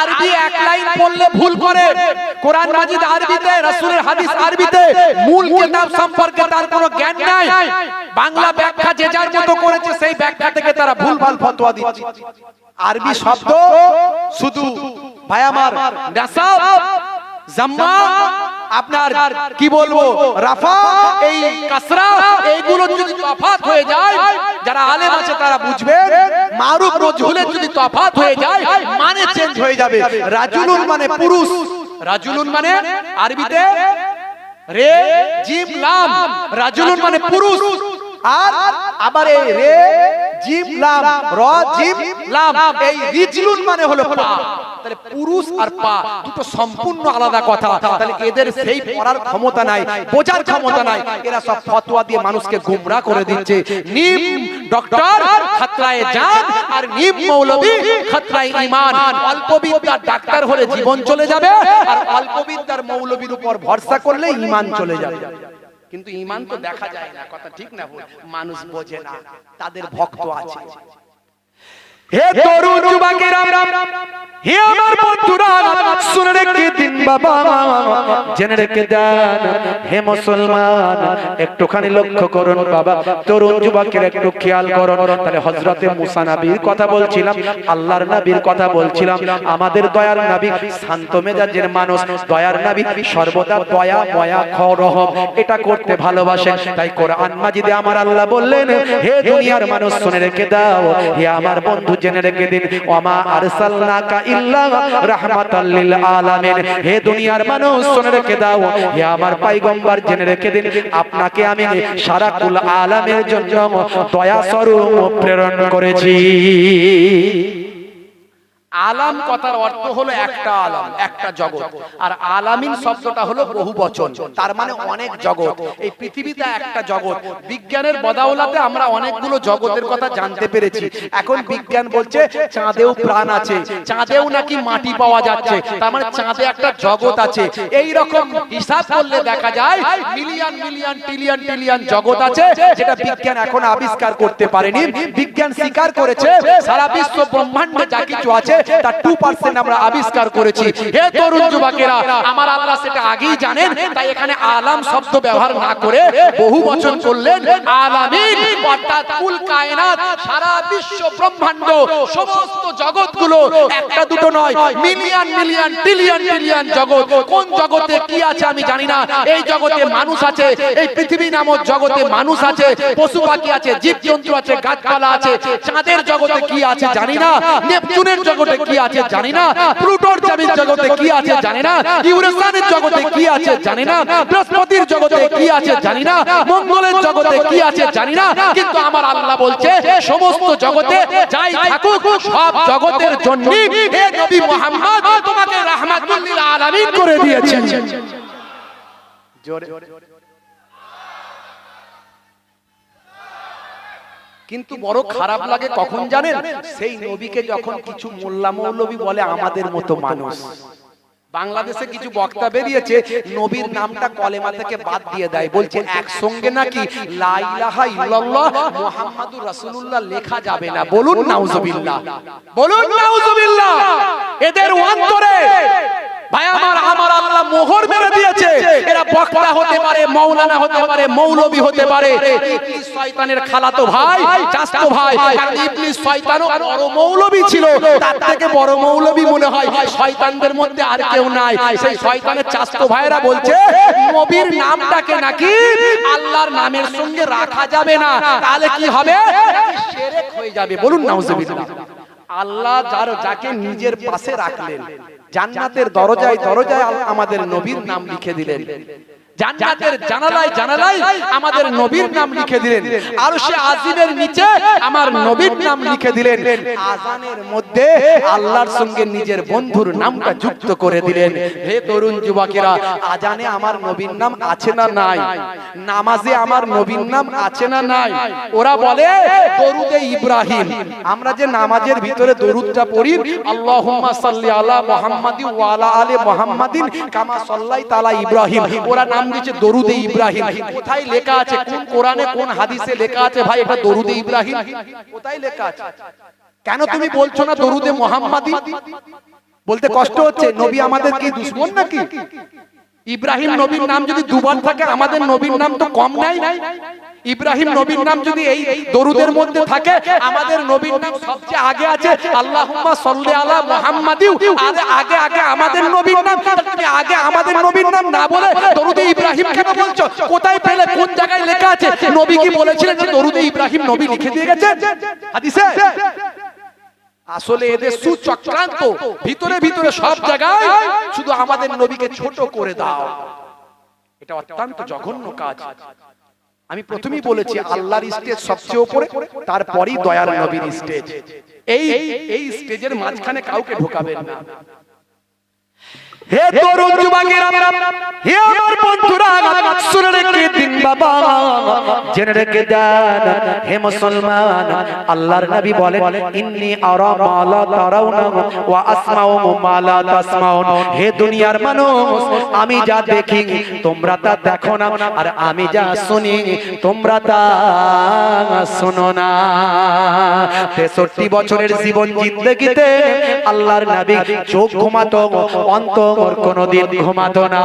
আরবি এক লাইন পড়লে ভুল করে, কোরআন মাজিদ আরবিতে, রাসূলের হাদিস আরবিতে, মূল কিতাব সম্পর্কে তার কোনো জ্ঞান নাই। বাংলা ব্যাখ্যা যে যার মতো করেছে, সেই ব্যাখ্যা থেকে তারা ভুলভাল ফতোয়া দিচ্ছে। আরবি শব্দ শুধু ভাই আমার নাসাব, জাম্মা, আপনার কি বলবো রাফা, এই কাসরা, এইগুলো যদি তফাৎ হয়ে যায়, যারা আলেম আছে তারা বুঝবে। মারুফ মজহুলের যদি তফাৎ হয়ে যায়, মানে চেঞ্জ হয়ে যাবে। রাজুলুন মানে পুরুষ, রাজুলুন মানে আরবিতে রে জিম লাম, রাজুলুন মানে পুরুষ, আর আবার এই রে জিম লাম র জিম লাম এই রিজলুন মানে হলো পা। তাহলে পুরুষ আর পা দুটো সম্পূর্ণ আলাদা কথা। তাহলে এদের সেই পড়ার ক্ষমতা নাই, বোঝার ক্ষমতা নাই, এরা সব ফতোয়া দিয়ে মানুষকে গোমরাহ করে দিচ্ছে। নিম ডক্টর খতরায়ে জান আর নিম মৌলভী খতরায়ে ঈমান। অল্প বিদ্যার ডাক্তার হলে জীবন চলে যাবে, আর অল্প বিদ্যার মৌলভীর উপর ভরসা করলে ঈমান চলে যাবে। কিন্তু ঈমান তো দেখা যায় না, কথা ঠিক না ভুল? মানুষ বোঝে না, তাদের ভক্ত আছে। হে তরুণ যুবকেরা, হে আমার বন্ধুরা, শুনে রেখে দিন বাবা, জেনে রেখে দেন হে মুসলমান, একটুখানি লক্ষ্য করুন বাবা, তরুণ যুবকেরা একটু খেয়াল করুন। তাহলে হযরতে মুসা নবীর কথা বলছিলাম, আল্লাহর নবীর কথা বলছিলাম। আমাদের দয়ার নবী শান্ত মেজাজের মানুষ, দয়ার নবী সর্বদা দয়া মায়া রহম এটা করতে ভালোবাসেন। তাই কোরআন মাজিদে আমার আল্লাহ বললেন, হে দুনিয়ার মানুষ শুনে রেখে দাও, হে আমার বন্ধু জেনে রেখে দিন, ওমা আরসালনাকা ইল্লা রাহমাতাল লিল আলামিন। হে দুনিয়ার মানুষ শুনে রেখে দাও, হে আমার পয়গম্বর জেনে রেখে দিন, আপনাকে আমি সারা কুল আলামের জন্য দয়া স্বরূপ প্রেরণ করেছি। আলাম কথার অর্থ হলো একটা আলাম, একটা জগৎ, আর আলামিন শব্দটা হলো বহু বচন, তার মানে অনেক জগৎ। এই পৃথিবীতে একটা জগৎ। বিজ্ঞানের বদাওলাতে আমরা অনেকগুলো জগতের কথা জানতে পেরেছি। এখন বিজ্ঞান বলছে চাঁদেও প্রাণ আছে, চাঁদেও নাকি মাটি পাওয়া যাচ্ছে, তার মানে চাঁদে একটা জগৎ আছে। এই রকম হিসাব করলে দেখা যায় মিলিয়ন মিলিয়ন ট্রিলিয়ন ট্রিলিয়ন জগৎ আছে, যেটা বিজ্ঞান এখন আবিষ্কার করতে পারেনি। বিজ্ঞান স্বীকার করেছে সারা বিশ্ব ব্রহ্মাণ্ডে যা কিছু আছে তার 2% আমরা আবিষ্কার করেছি। হে তরুণ যুবকেরা, আমার আল্লাহ সেটা আগেই জানেন, তাই এখানে আলাম শব্দ ব্যবহার না করে বহু বচন করলেন আলামিন, অর্থাৎ কুল কায়নাত, সারা বিশ্ব ব্রহ্মাণ্ড, সমস্ত জগৎগুলো, একটা দুটো নয়, মিলিয়ন মিলিয়ন ট্রিলিয়ন ট্রিলিয়ন জগৎ। কোন জগতে কি আছে আমি জানি না। এই জগতে মানুষ আছে, এই পৃথিবী নামক জগতে মানুষ আছে, পশু পাখি আছে, জীবজন্তু আছে, গাছপালা আছে। চাঁদের জগতে কি আছে জানি না, নেপচুনের জগতে কি আছে জানি না, প্লুটোর জগতে কি আছে জানি না, ইউরেনাসের জগতে কি আছে জানি না, বৃহস্পতির জগতে কি আছে জানি না, মঙ্গলের জগতে কি আছে জানি না। কিন্তু আমার আল্লাহ বলছে সমস্ত জগতে যাই থাকুক, সব জগতের জন্য হে নবী মুহাম্মদ তোমাকে রাহমাতুল লিল আলামিন করে দিয়েছেন। জোরে। কিন্তু বড় খারাপ লাগে কখন জানেন? সেই নবীকে যখন কিছু মোল্লা মৌলবী বলে আমাদের মতো মানুষ। বাংলাদেশে কিছু বক্তা বেরিয়েছে, নবীর নামটা কলেমা থেকে বাদ দিয়ে দেয়, বলছে একসঙ্গে নাকি লা ইলাহা ইল্লাল্লাহ মুহাম্মাদুর রাসূলুল্লাহ লেখা যাবে না। বলুন নাউজুবিল্লাহ, বলুন নাউজুবিল্লাহ। এদের অন্তরে ভাই আমার আল্লাহ মোহর মেরে দিয়েছে। এরা বক্তা হতে পারে, মাওলানা হতে পারে, মৌলবী হতে পারে। ইবলিস শয়তানের খালাতো ভাই, চাচাতো ভাই। কারণ ইবলিস শয়তানও বড় মৌলবী ছিল, তার থেকে বড় মৌলবী মনে হয় শয়তানদের মধ্যে আর কেউ নাই। সেই শয়তানের চাচাতো ভাইরা বলছে নবীর নামটাকে নাকি আল্লাহর নামের সঙ্গে রাখা যাবে না, তাহলে কি হবে? শিরক হয়ে যাবে। বলুন নাউজুবিল্লাহ। আল্লাহ যাকে নিজের পাশে রাখলেন, জান্নাতের দরজায় দরজায় আমাদের নবীর নাম লিখে দিলেন, জান্নাতের জানালায় জানালায় আমাদের নবীর নাম লিখে দিলেন, আরশে আজিমের নিচে আমার নবীর নাম লিখে দিলেন, আযানের মধ্যে আল্লাহর সঙ্গে নিজের বন্ধুর নামটা যুক্ত করে দিলেন। হে তরুণ যুবকেরা, আযানে আমার নবীর নাম আছে না নাই? নামাজে আমার নবীর নাম আছে না নাই? ওরা বলে দরুদে ইব্রাহিম। আমরা যে নামাজের ভিতরে দরুদটা পড়ি, আল্লাহুম্মা সাল্লি আলা মুহাম্মাদি ওয়া আলা আলি মুহাম্মাদিন কামা সাল্লাইতা আলা ইব্রাহিম, ওরা নাম দিয়েছে দরুদে ইব্রাহিম। কোথায় লেখা আছে? কোন কোরআনে কোন হাদিসে লেখা আছে ভাই এটা দরুদে ইব্রাহিম? কোথায় লেখা আছে? কেন তুমি বলছো না দরুদে মুহাম্মাদি? বলতে কষ্ট হচ্ছে? নবী আমাদের কি দুশমন নাকি? ইব্রাহিম নবীর নাম যদি দুবার থাকে, আমাদের নবীর নাম তো কম নাই? ইব্রাহিম নবীর নাম যদি এই দরুদের মধ্যে থাকে, আমাদের নবীর নাম সবচেয়ে আগে আছে, আল্লাহুম্মা সাল্লি আলা মুহাম্মাদিউ, আগে আগে আমাদের নবীর নাম। তুমি আগে আমাদের নবীর নাম না বলে দরুদে ইব্রাহিম কেন বলছো? কোথায় পেলে? কোন জায়গায় লেখা আছে? নবী কি বলেছিলেন যে দরুদে ইব্রাহিম নবী লিখে দিয়ে গেছেন হাদিসে? আসলে এদের সুচক্রান্ত, ভিতরে ভিতরে সব জায়গায় শুধু আমাদের নবীকে ছোট করে দাও। এটা অত্যন্ত জঘন্য কাজ। আমি প্রথমেই বলেছি আল্লাহর স্টেজ সবচেয়ে উপরে, তারপরেই দয়ার নবীর স্টেজ। এই স্টেজের মাঝখানে কাউকে ঢোকাবেন না। হে তরুণ যুবকেরা, হে আমার বন্ধুরা, শুনে রেখে দিন বাবা, জেনে রেখে দেন হে মুসলমান, আল্লাহর নবী বলেন ইন্নী আরা মা লা তারাউনা ওয়া আসমাউ মা লা তাসমাউন। হে দুনিয়ার মানুষ, আমি যা দেখি তোমরা তা দেখো না, আর আমি যা শুনি তোমরা তা শোনো না। 63 বছরের জীবন জিন্দেগিতে আল্লাহর নবী চোখ ঘুমাতো, অন্তর কোনদিন ঘুমাতো না।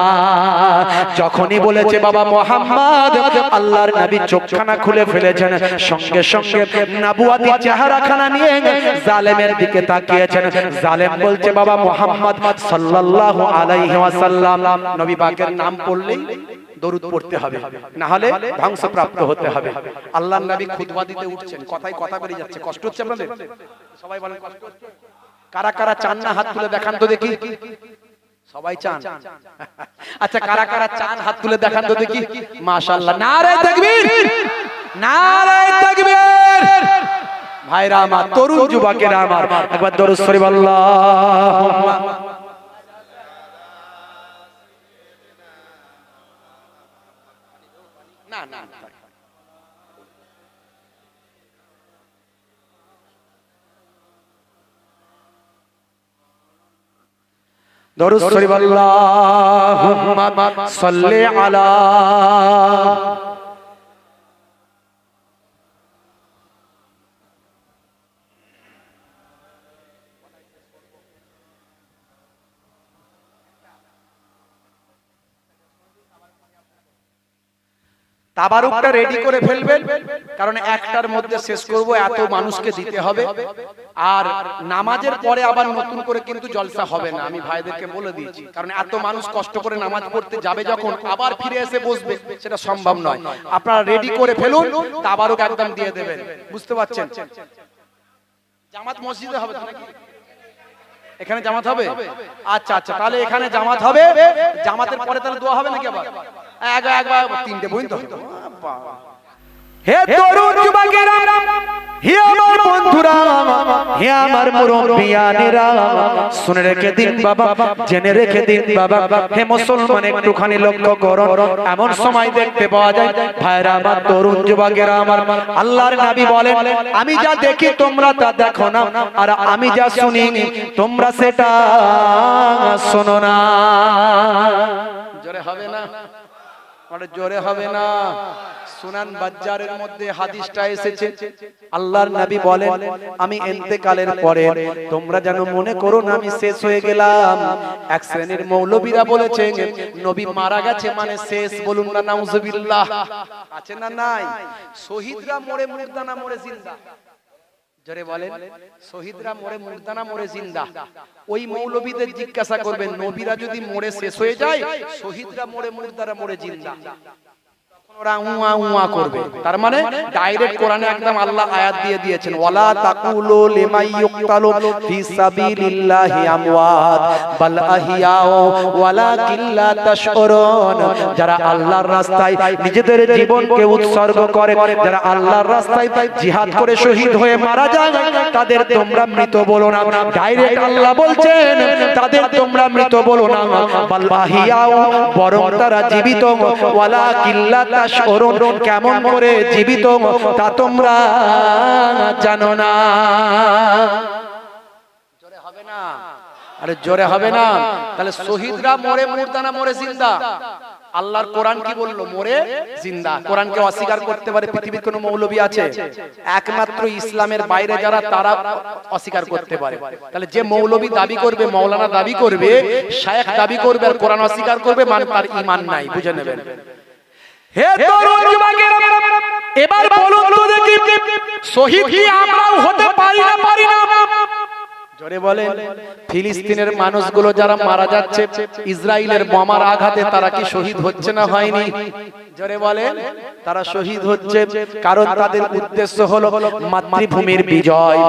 যখনই বলেছে বাবা মুহাম্মদ, আল্লাহর নবী চোখখানা খুলে ফেলেছেন, সঙ্গে সঙ্গে নবুয়াতি চেহারাখানা নিয়ে জালেমের দিকে তাকিয়েছেন। জালেম বলছে বাবা মুহাম্মদ সাল্লাল্লাহু আলাইহি ওয়াসাল্লাম, নবী পাকের নাম পড়লেই দরুদ পড়তে হবে, না হলে ধ্বংসপ্রাপ্ত হতে হবে। আল্লাহর নবী খুতবা দিতে উঠছেন, কথায় কথা বেরিয়ে যাচ্ছে। কষ্ট হচ্ছে আপনাদের? সবাই বলেন কষ্ট হচ্ছে? কারা কারা চান না হাত তুলে দেখান তো দেখি। সবাই চান? আচ্ছা, কারা কারা চান হাত তুলে দেখান তো দেখি। মাশাআল্লাহ, নারে তাকবীর, নারে তাকবীর। ভাইরা আমার, তরুণ যুবকেরা আমার, একবার দরুদ শরীফ আল্লাহুম্মা না না দরুদ শরীফ আল্লাহুম্মা সাল্লি আলা। তাবারুকটা রেডি করে ফেলবেন, কারণ একটার মধ্যে শেষ করব, এত মানুষকে দিতে হবে। আর নামাজের পরে আবার নতুন করে কিন্তু জলসা হবে না, আমি ভাইদেরকে বলে দিয়েছি। কারণ এত মানুষ কষ্ট করে নামাজ পড়তে যাবে, যখন আবার ফিরে এসে বসবে সেটা সম্ভব নয়। আপনারা রেডি করে ফেলুন, তাবারুক একদম দিয়ে দেবেন। বুঝতে পারছেন? জামাত মসজিদে হবে তো নাকি? এখানে জামাত হবে? আচ্ছা আচ্ছা, তাহলে এখানে জামাত হবে। জামাতের পরে তাহলে দোয়া হবে নাকি? আবার একবার তিনটে বই তো। হে তরুণ যুবকেরা, হে আমার বন্ধুরা, হে আমার মুরব্বিয়ানেরা, শুনে রেখে দিন বাবা, জেনে রেখে দিন বাবা। হে মুসলমান, একটুখানি লক্ষ্য করো। এমন সময় দেখতে পাওয়া যায়, ভাইরা আমার, তরুণ যুবকেরা আমার, আল্লাহর নবী বলেন আমি যা দেখি তোমরা তা দেখো না, আর আমি যা শুনি তোমরা সেটা শোনো না। জোরে হবে না? জোরে হবে না? সুনান বাজ্জারের মধ্যে হাদিসটা এসেছে, আল্লাহর নবী বলেন আমি ইন্তেকালের পরে তোমরা যেন মনে করো না আমি শেষ হয়ে গেলাম। এক শ্রেণীর মৌলবীরা বলেছে নবী মারা গেছে মানে শেষ। বলুন না নাউজুবিল্লাহ। আছে না নাই? শহীদরা মরে মুর্দা না মরে জিন্দা? জোরে বলেন, শহীদরা মরে মুর্দা না মরে জিন্দা? ওই মৌলবীদের জিজ্ঞাসা করবেন, নবীরা যদি মরে শেষ হয়ে যায়, শহীদরা মরে মুর্দারা মরে জিন্দা? ওরা উয়া উয়া করবে। তার মানে ডাইরেক্ট কোরআনে একদম আল্লাহ আয়াত দিয়ে দিয়েছেন, ওয়ালা তাকুলু লিমান ইউকতালু ফি সাবিলিল্লাহি আমওয়াত বাল আহিয়াউ ওয়ালাকিন লা তাশউরুন। যারা আল্লাহর রাস্তায় নিজেদের জীবনকে উৎসর্গ করে, যারা আল্লাহর রাস্তায় জিহাদ করে শহীদ হয়ে মারা যায়, তাদের তোমরা মৃত বলো না। ডাইরেক্ট আল্লাহ বলছেন তাদের তোমরা মৃত বলো না, বাল আহিয়াউ, বরং তারা জীবিত। ওয়ালাকিন লা তাশউরুন, কেমন করে জীবিত তা তোমরা জানো না। জোরে হবে না? আরে জোরে হবে না? তাহলে শহীদরা মরে মুর্দা না মরে জিন্দা? আল্লাহর কোরআন কি বললো? মরে জিন্দা। কোরআনকে অস্বীকার করতে পারে পৃথিবীর কোন মৌলবী আছে? একমাত্র ইসলামের বাইরে যারা, তারা অস্বীকার করতে পারে। তাহলে যে মৌলবী দাবি করবে, মাওলানা দাবি করবে, শায়েখ দাবি করবে, আর কোরআন অস্বীকার করবে, মানে তার ঈমান নাই। বুঝে নেবেন। হে তরুণ যুবকেরা, এবার বলুন তো দেখি, শহীদ কি আমরাও হতে পারি না? পারি না? জোরে বলেন। ফিলিস্তিনের মানুষগুলো যারা মারা যাচ্ছে ইসরায়েলের বোমার আঘাতে, তারা কি শহীদ হচ্ছে না হয়নি? জোরে বলেন। তারা শহীদ হচ্ছে কারণ তাদের উদ্দেশ্য হলো মাতৃভূমির বিজয়।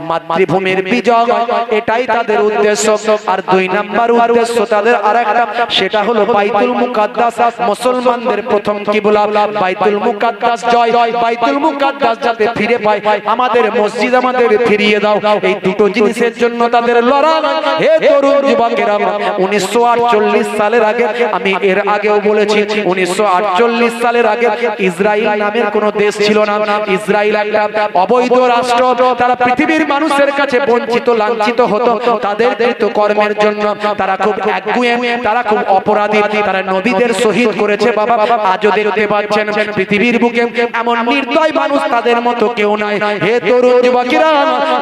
মাতৃভূমির বিজয় এটাই তাদের উদ্দেশ্য। আর দুই নাম্বার উদ্দেশ্য তাদের আরেকটা, সেটা হলো বাইতুল মুকাদ্দাস, মুসলমানদের প্রথম কিবলা বাইতুল মুকাদ্দাস জয়। বাইতুল মুকাদ্দাস যাতে ফিরে পায়, আমাদের মসজিদ আমাদের ফিরিয়ে দাও, এই দুটো জিনিসের জন্য তাদের লড়াই। হে তরুণ যুবকেরা, 1948 সালের আগে, আমি এর আগেও বলেছি, 1948 সালের আগে ইসরায়েল নামের কোনো দেশ ছিল না। ইসরায়েল একটা অবৈধ রাষ্ট্র। তারা পৃথিবীর মানুষের কাছে বঞ্চিত, লাঞ্ছিত হতো। তাদের কৃতকর্মের জন্য তারা খুব একগুঁয়ে, তারা খুব অপরাধী। তারা নবীদের শহীদ করেছে বাবা। আজও দেখতে পাচ্ছেন পৃথিবীর বুকে এমন নির্দয় মানুষ তাদের মতো কেউ নাই। হে তরুণ যুবকেরা,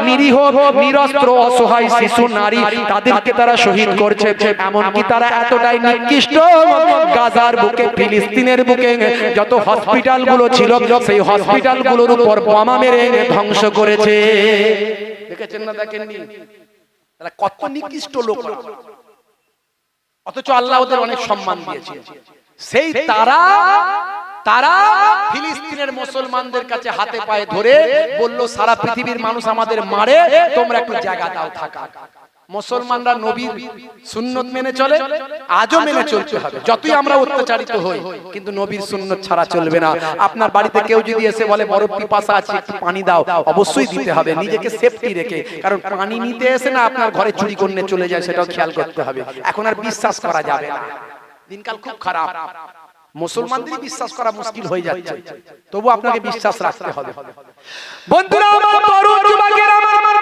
নিরীহ নিরস্ত্র অসহায় শিশু নারী, তাদেরকে তারা শহীদ করছে। এমনকি তারা এতটাই নিকৃষ্ট, গাজার বুকে, ফিলিস্তিনের বুকে যত হসপিটাল গুলো ছিল, সেই হসপিটাল গুলোর উপর বোমা মেরে ধ্বংস করেছে। দেখেছেন না? দেখেননি? তারা কত নিকৃষ্ট লোক, অথচ আল্লাহ ওদের অনেক সম্মান দিয়েছে। সেই তারা ফিলিস্তিনের মুসলমানদের কাছে হাতে পায়ে ধরে বলল, সারা পৃথিবীর মানুষ আমাদের মারে, তোমরা একটু জায়গা দাও থাকা। মুসলমানরা নবীর সুন্নত মেনে চলে, আজও মেনে চলতে হবে। যতই আমরা অত্যাচারিত হই, কিন্তু নবীর সুন্নত ছাড়া চলবে না। আপনার বাড়িতে কেউ যদি এসে বলে বড় পিপাসা আছে, একটু পানি দাও, অবশ্যই দিতে হবে, নিজেকে সেফটি রেখে। কারণ পানি নিতে এসে না আপনার ঘরে চুরি করে চলে যায়, সেটাও খেয়াল করতে হবে। এখন আর বিশ্বাস করা যাবে না, দিনকাল খুব খারাপ। মুসলমানদেরই বিশ্বাস করা মুশকিল হয়ে যাচ্ছে, তবু আপনাকে বিশ্বাস রাখতে হবে। বন্ধুরা আমার, তরুণ যুবকেরা আমার,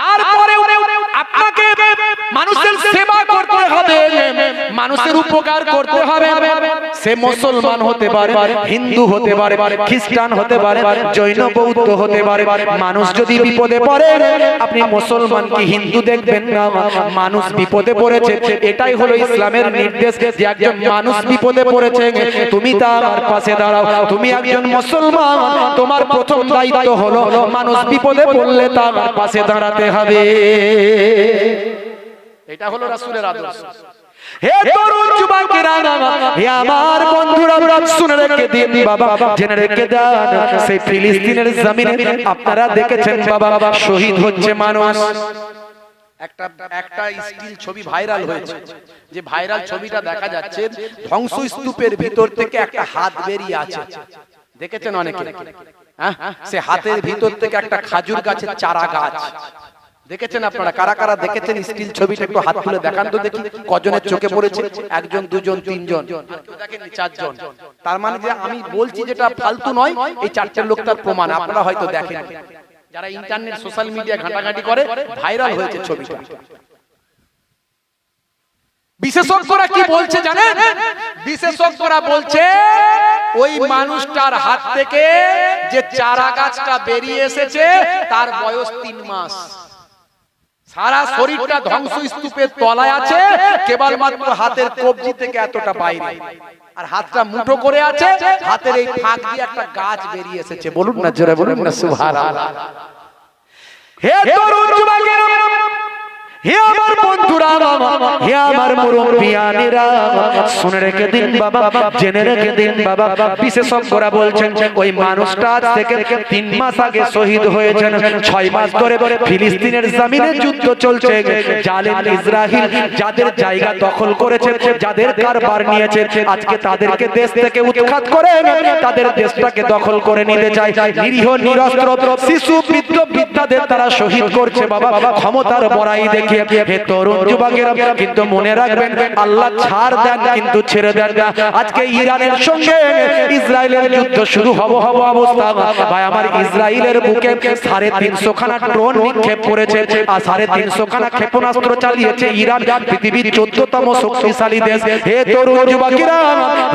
তারপরেও আপনাকে মানুষের সেবা করতে হবে, মানুষের উপকার করতে হবে। সে মুসলমান হতে পারে, হিন্দু হতে পারে, খ্রিস্টান হতে পারে, জৈন বৌদ্ধ হতে পারে। মানুষ যদি বিপদে পড়ে, আপনি মুসলমান কি হিন্দু দেখবেন না? মানুষ বিপদে পড়েছে, এটাই হলো ইসলামের নির্দেশ, যে একজন মানুষ বিপদে পড়েছে, তুমি তার পাশে দাঁড়াও। তুমি একজন মুসলমান, তোমার প্রথম দায়িত্ব হলো মানুষ বিপদে পড়লে তার পাশে দাঁড়াতে হবে। এটা হলো রাসূলের আদর্শ। হে তরুণ যুবকেরা, হে আমার বন্ধুরা, শুনে রেখে দিন বাবা, জেনে রেখে দেন, সেই ফিলিস্তিনের জমিনে আপনারা দেখেছেন বাবা, শহীদ হচ্ছে মানুষ। একটা স্টিল ছবি ভাইরাল হয়েছে, যে ভাইরাল ছবিটা দেখা যাচ্ছে, ধ্বংসস্তূপের ভিতর থেকে একটা হাত বেরিয়ে আছে। দেখেছেন অনেকে? সে হাতের ভিতর থেকে একটা খেজুর গাছের চারা গাছ। দেখেছেন আপনারা? কারা কারা দেখেছেন স্টিল ছবিটা? একটু হাত তুলে দেখান তো দেখি, কজনের চোখে পড়েছে? একজন, দুজন, তিনজন, দেখেননি? চারজন। তার মানে যে আমি বলছি যেটা ফালতু নয়, এই চারটে লোক তার প্রমাণ। আপনারা হয়তো দেখেন, যারা ইন্টারনেট সোশ্যাল মিডিয়া ঘাটাঘাটি করে, ভাইরাল হয়েছে ছবিটা। বিশেষজ্ঞরা কি বলছে জানেন? বিশেষজ্ঞরা বলছে, ওই মানুষটার হাত থেকে যে চারা গাছটা বেরিয়ে এসেছে, তার বয়স 3 মাস। সারা শরীরটা ধ্বংসস্তূপের তলায় আছে, কেবলমাত্র হাতের কবজি থেকে এতটা বাইরে। আর হাতটা মুঠো করে আছে, হাতের এই ফাঁক দিয়ে একটা গাছ বেরিয়ে এসেছে। বলুন না, জোরে বলুন না সুবহানাল্লাহ। হে তরুণ যুবকেরা, হে আমার বন্ধুরা, হে আমার মুরব্বিয়ানেরা, শুনে রেখে দিন বাবা, জেনে রেখে দিন বাবা, বিশেষজ্ঞরা বলছেন ওই মানুষটা আজ থেকে 3 মাস আগে শহীদ হয়েছেন। 6 মাস ধরে ফিলিস্তিনের জমিনে যুদ্ধ চলছে। জালেম ইসরাইল যাদের জায়গা দখল করেছে, যাদের কারবার নিয়েছে, আজকে তাদেরকে দেশ থেকে উৎখাত করে তাদের দেশটাকে দখল করে নিতে চায়। নিরীহ নিরস্ত্র শিশু, বৃদ্ধ, বৃদ্ধাদের তারা শহীদ করছে বাবা, ক্ষমতার বড়াই দেখে। হে তরুণ যুবকেরা, কিন্তু মনে রাখবেন, আল্লাহ ছাড় দেন কিন্তু ছেড়ে দেন না। আজকে ইরানের সঙ্গে ইসরায়েলের যুদ্ধ শুরু হব অবস্থা। ভাই আমার, ইসরায়েলের বুকে 350 খানা ড্রোন নিক্ষেপ করেছে, আর 350 খানা ক্ষেপণাস্ত্র চালিয়েছে ইরান, পৃথিবীর 14তম শক্তিশালী দেশ। হে তরুণ যুবকেরা,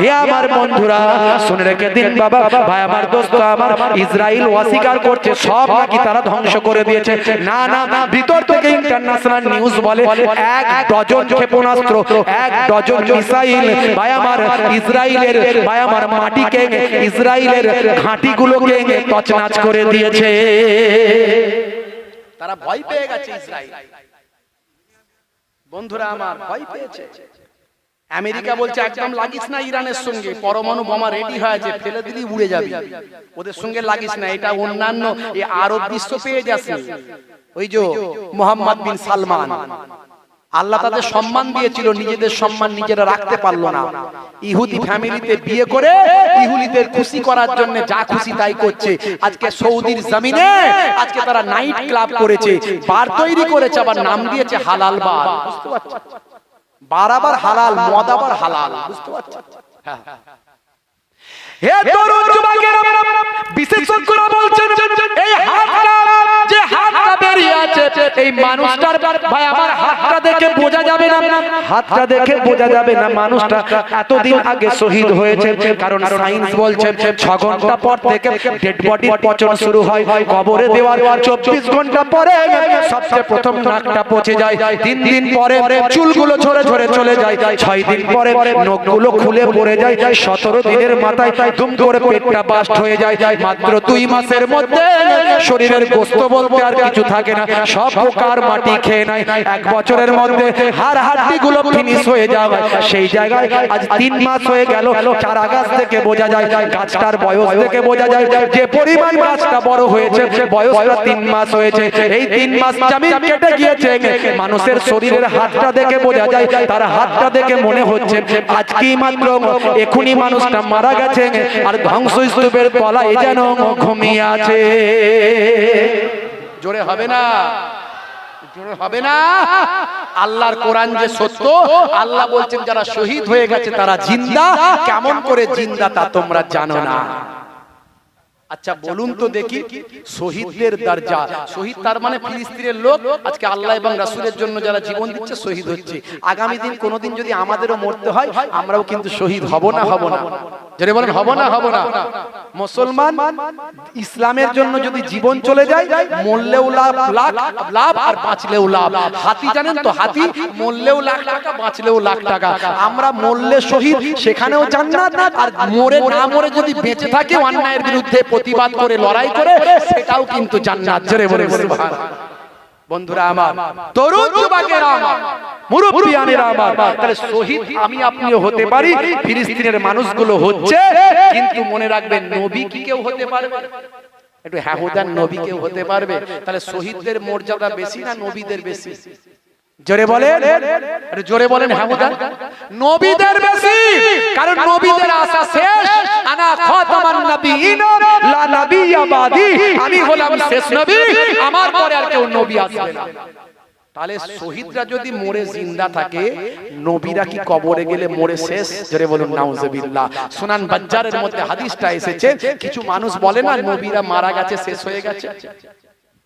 হে আমার বন্ধুরা, শুনে রেখে দিন বাবা, ভাই আমার, দোস্ত আমার, ইসরায়েল অস্বীকার করছে সব নাকি তারা ধ্বংস করে দিয়েছে। না না, ভিতর থেকে ইন্টারন্যাশনাল নিউজ বলে 1 ডজন ক্ষেপণাস্ত্র, 1 ডজন মিসাইল ভাই আমার ইসরায়েলের, ভাই আমার মাটিকে, ইসরায়েলের ঘাঁটিগুলোকে তছনছ করে দিয়েছে। তারা ভয় পেয়ে গেছে ইসরায়েল। বন্ধুরা আমার ভয় পেয়েছে। আমেরিকা বলছে একদম লাগিস না ইরানের সঙ্গে, পরমাণু বোমা রেডি হয়েছে, ফেলে দিলি উড়ে যাবে, ওদের সঙ্গে লাগিস না। এটা অন্যান্য এই আরব বিশ্ব পেয়ে যাচ্ছে। ওই যে মোহাম্মদ বিন সালমান, আল্লাহ তাদের সম্মান দিয়েছিল, নিজেদের সম্মান নিজেরা রাখতে পারলো না। ইহুদি ফ্যামিলিতে বিয়ে করে ইহুদিদের খুশি করার জন্য যা খুশি তাই করছে। আজকে সৌদির জমিনে আজকে তারা নাইট ক্লাব করেছে, বার তৈরি করেছে, আবার নাম দিয়েছে হালাল বার। বুঝতে পারছেন? বার আবার হালাল, মদ আবার হালাল। বুঝতে পারছেন? হ্যাঁ। হে তরুণ যুবকেরা, বিশেষজ্ঞরা বলছেন এই হাতটা, যে হাতটা বেরিয়ে আছে, এই মানুষটার ভাই আমার হাতটা দেখে বোঝা যাবে না, হাতটা দেখে বোঝা যাবে না মানুষটা এতদিন আগে শহীদ হয়েছে। কারণ সায়েন্স বলছে 6 ঘন্টা পর থেকে ডেড বডির পচন শুরু হয়, কবরে দেওয়ার 24 ঘন্টা পরে সবচেয়ে প্রথম নাকটা পচে যায়, 3 দিন পরে চুলগুলো ঝরে ঝরে চলে যায়, 6 দিন পরে নখগুলো খুলে পড়ে যায়, 17 দিনের মাথায় দুম করে পেটটা বাস্ট হয়ে যায়। মাত্র 2 মাসের মধ্যে শরীরের গোশত বলতে আর কিছু থাকে না, সব পোকার মাটি খেয়ে নেয়। 1 বছরের মধ্যে হাড় হাড্ডিগুলো ফিনিশ হয়ে যাবে। সেই জায়গায় আজ 3 মাস হয়ে গেল, চারা গাছ থেকে বোঝা যায়, গাছটার বয়স থেকে বোঝা যায় যে পরিমাণ গাছটা বড় হয়েছে, বয়সটা 3 মাস হয়েছে। এই 3 মাস জমিন কেটে গিয়েছে। মানুষের শরীরের হাতটা দেখে বোঝা যায়, তার হাতটা দেখে মনে হচ্ছে আজকেই মাত্র এখনই মানুষটা মারা গেছে, আর ধ্বংসস্তূপের তলায় যেন ঘুমিয়ে আছে। জোরে হবে না? জোরে হবে না? আল্লাহর কোরআন যে সত্য, আল্লাহ বলছেন যারা শহীদ হয়ে গেছে তারা জিন্দা। কেমন করে জিন্দা তা তোমরা জানো না। আচ্ছা বলুন তো দেখি, শহীদদের দরজা, শহীদ তার মানে ফিলিস্তিনের লোক, আজকে আল্লাহ এবং রাসূলের জন্য যারা জীবন দিচ্ছে শহীদ হচ্ছে। আগামী দিন কোনোদিন যদি আমাদেরও মরতে হয়, আমরাও কিন্তু শহীদ হব না? হব না? যারা বলেন হব না? হব না? মুসলমান ইসলামের জন্য যদি জীবন চলে যায়, মরলেও লাভ আর বাঁচলেও লাভ। হাতি জানেন তো, হাতি মরলেও লাখ টাকা, বাঁচলেও লাখ টাকা। আমরা মরলে শহীদ, সেখানেও জান্নাত, আর মরে না মরে যদি বেঁচে থাকি অন্যায়ের বিরুদ্ধে প্রতিবাদ করে লড়াই করে, সেটাও কিন্তু জান্নাত। জোরে বলে সুবহানাল্লাহ। বন্ধুরা আমার, তরুণ যুবকেরা আমার, মুরব্বিয়ানেরা আমার, তাহলে শহীদ আমি আপনিও হতে পারি, ফিলিস্তিনের মানুষগুলো হচ্ছে। কিন্তু মনে রাখবেন, নবী কি কেউ হতে পারবে? একটু হ্যাহুদান, নবী কেউ হতে পারবে? তাহলে শহীদদের মর্যাদা বেশি না নবীদের বেশি? জোরে বলেন, আরে জোরে বলেন। হ্যাহুদান, নবীদের বেশি। কারণ নবীদের আশা শেষ, আনা খাতামান নবিয়িন লা নবিয়্যা বাদি, আমি হলাম শেষ নবী, আমার পরে আর কেউ নবী আসবে না। তাহলে শহীদরা যদি মরে জিন্দা থাকে, নবীরা কি কবরে গেলে মরে শেষ? জোরে বলুন নাউজুবিল্লাহ। সুনান বাজ্জারের মধ্যে হাদিসটা এসেছে, কিছু মানুষ বলে না নবীরা মারা গেছে, শেষ হয়ে গেছে।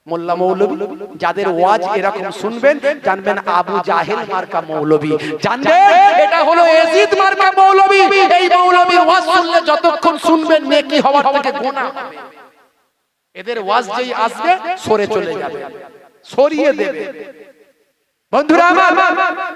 মোল্লা মৌলবী যাদের ওয়াজ এরকম শুনবেন, জানবেন আবু জাহেল মার্কা মৌলবী, জানবেন এটা হলো ইয়াজিদ মার্কা মৌলবী। এই মৌলবীর ওয়াজ শুনলে যতক্ষণ শুনবেন নেকি হওয়ার থেকে গুনাহ হবে। এদের ওয়াজ যেই আসবে সরে চলে যাবে, সরিয়ে দেবে। বন্ধুরা আমার,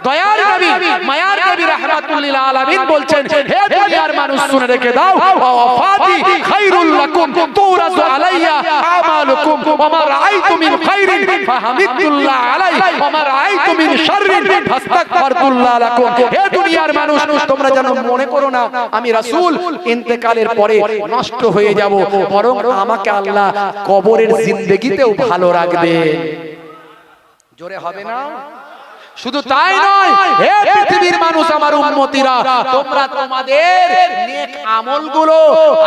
দয়ার নবী, মায়ার নবী রাহমাতুল লিল আলামিন বলছেন, হে দুনিয়ার মানুষ শুনে রেখে দাও, ওয়াফাতি খায়রুল লাকুম তুরাজু আলাইয়া আমালুকুম ওয়া মা রাআইতু মিন খায়রিন ফাহামিদুল্লাহ আলাইহি ওয়া মা রাআইতু মিন শাররিন ফাস্তাগফিরুল্লাহ লাকুম। হে দুনিয়ার মানুষ, তোমরা যেন মনে করো না আমি রাসূল ইন্তেকালের পরে নষ্ট হয়ে যাব, বরং আমাকে আল্লাহ কবরের জিন্দেগিতেও ভালো রাখবে। জোরে হবে না? শুধু তাই নয়, হে পৃথিবীর মানুষ, আমার উম্মতিরা, তোমরা তোমাদের নেক আমলগুলো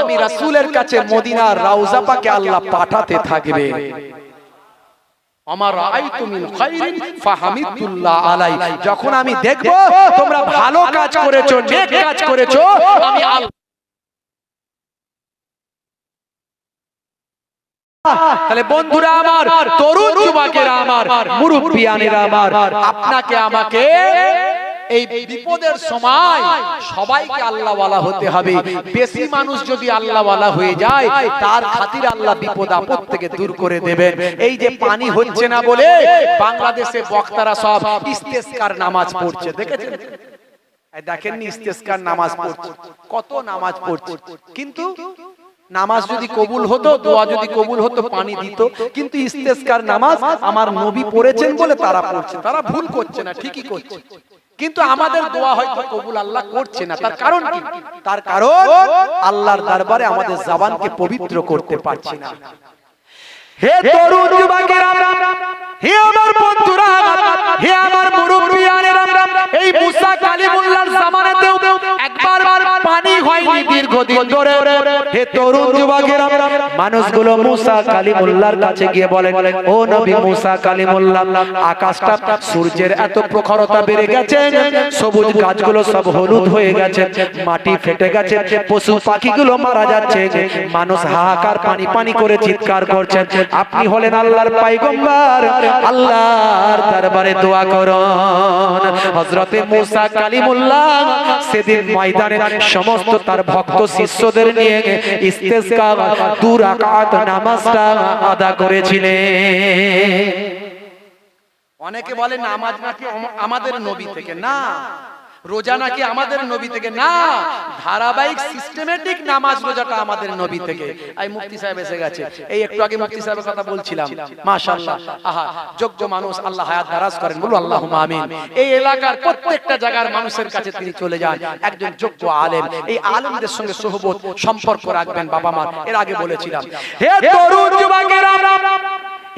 আমি রাসূলের কাছে মদিনার রওজা পাকে আল্লাহ পাঠাতে থাকবে। আমার রাআইতু মিন খায়রিন ফাহামিদুল্লাহ আলাইহি, যখন আমি দেখব তোমরা ভালো কাজ করেছো, নেক কাজ করেছো, আমি আল্লাহ। তাহলে বন্ধুরা আমার, তরুণ যুবকেরা আমার, মুরব্বিয়ানেরা আমার, আপনাকে আমাকে এই বিপদের সময় সবাইকে আল্লাহওয়ালা হতে হবে। বেশি মানুষ যদি আল্লাহওয়ালা হয়ে যায়, তার খাতির আল্লাহ বিপদ আপদ থেকে দূর করে দেবেন। এই যে পানি হচ্ছে না বলে বাংলাদেশে বক্তারা সব ইস্তেসকার নামাজ পড়ছে, দেখেছেন? দেখেননি ইস্তেসকার নামাজ পড়ছে, কত নামাজ পড়ছে, কিন্তু নামাজ যদি কবুল হতো, দোয়া যদি কবুল হতো, পানি দিত। কিন্তু ইস্তেসকার নামাজ আমার নবী পড়েছেন বলে তারা পড়ছে। তারা ভুল করছে না, ঠিকই করছে, কিন্তু আমাদের দোয়া হয়তো কবুল আল্লাহ করছে না। তার কারণ কি? তার কারণ আল্লাহর দরবারে আমাদের জবানকে পবিত্র করতে পারছি না। হে তরুণ যুবকেরা, হে আমার বন্ধুরা, হে আমার মুরব্বিয়ানেরা, এই মুসা কালিমুল্লাহর জামানাতেও একবার পানি হয়নি দীর্ঘদিন ধরে। হে তরুণ যুবকেরা, মানুষগুলো মুসা কালিমুল্লাহর কাছে গিয়ে বলে, ও নবী মুসা কালিমুল্লাহ, আকাশটা সূর্যের এত প্রখরতা বেড়ে গেছে, সবুজ গাছগুলো সব হলুদ হয়ে গেছে, মাটি ফেটে গেছে, পশু পাখিগুলো মারা যাচ্ছে, মানুষ হাহাকার পানি পানি করে চিৎকার করছে। আপনি হলেন আল্লাহর পয়গম্বর, আল্লাহর দরবারে দোয়া করুন। হযরতে মুসা কালিমুল্লাহ সেদিন ময়দানে সমস্ত তার ভক্ত শিষ্যদের নিয়ে ইস্তেসকা 2 রাকাত নামাজটা আদা করেছিলেন। অনেকে বলে নামাজ নাকি আমাদের নবী থেকে, না। রোজা নাকি আমাদের নবী থেকে, না। ধারাবাহিক সিস্টেমেটিক নামাজ রোজাটা আমাদের নবী থেকে। এই মুফতি সাহেব এসে গেছে, এই একটু আগে মুফতি সাহেবের কথা বলছিলাম, মাশাআল্লাহ, আহা, যোগ্য মানুষ, আল্লাহ হায়াত দারাজ করেন, বলো আল্লাহুম্মা আমিন। এই এলাকার প্রত্যেকটা জায়গার মানুষের কাছে তিনি চলে যান, একজন যোগ্য আলেম। এই আলেমদের সঙ্গে সোহবত সম্পর্ক রাখবেন বাবা মা, এর আগে বলেছিলাম। হে তরুণ যুবকেরা,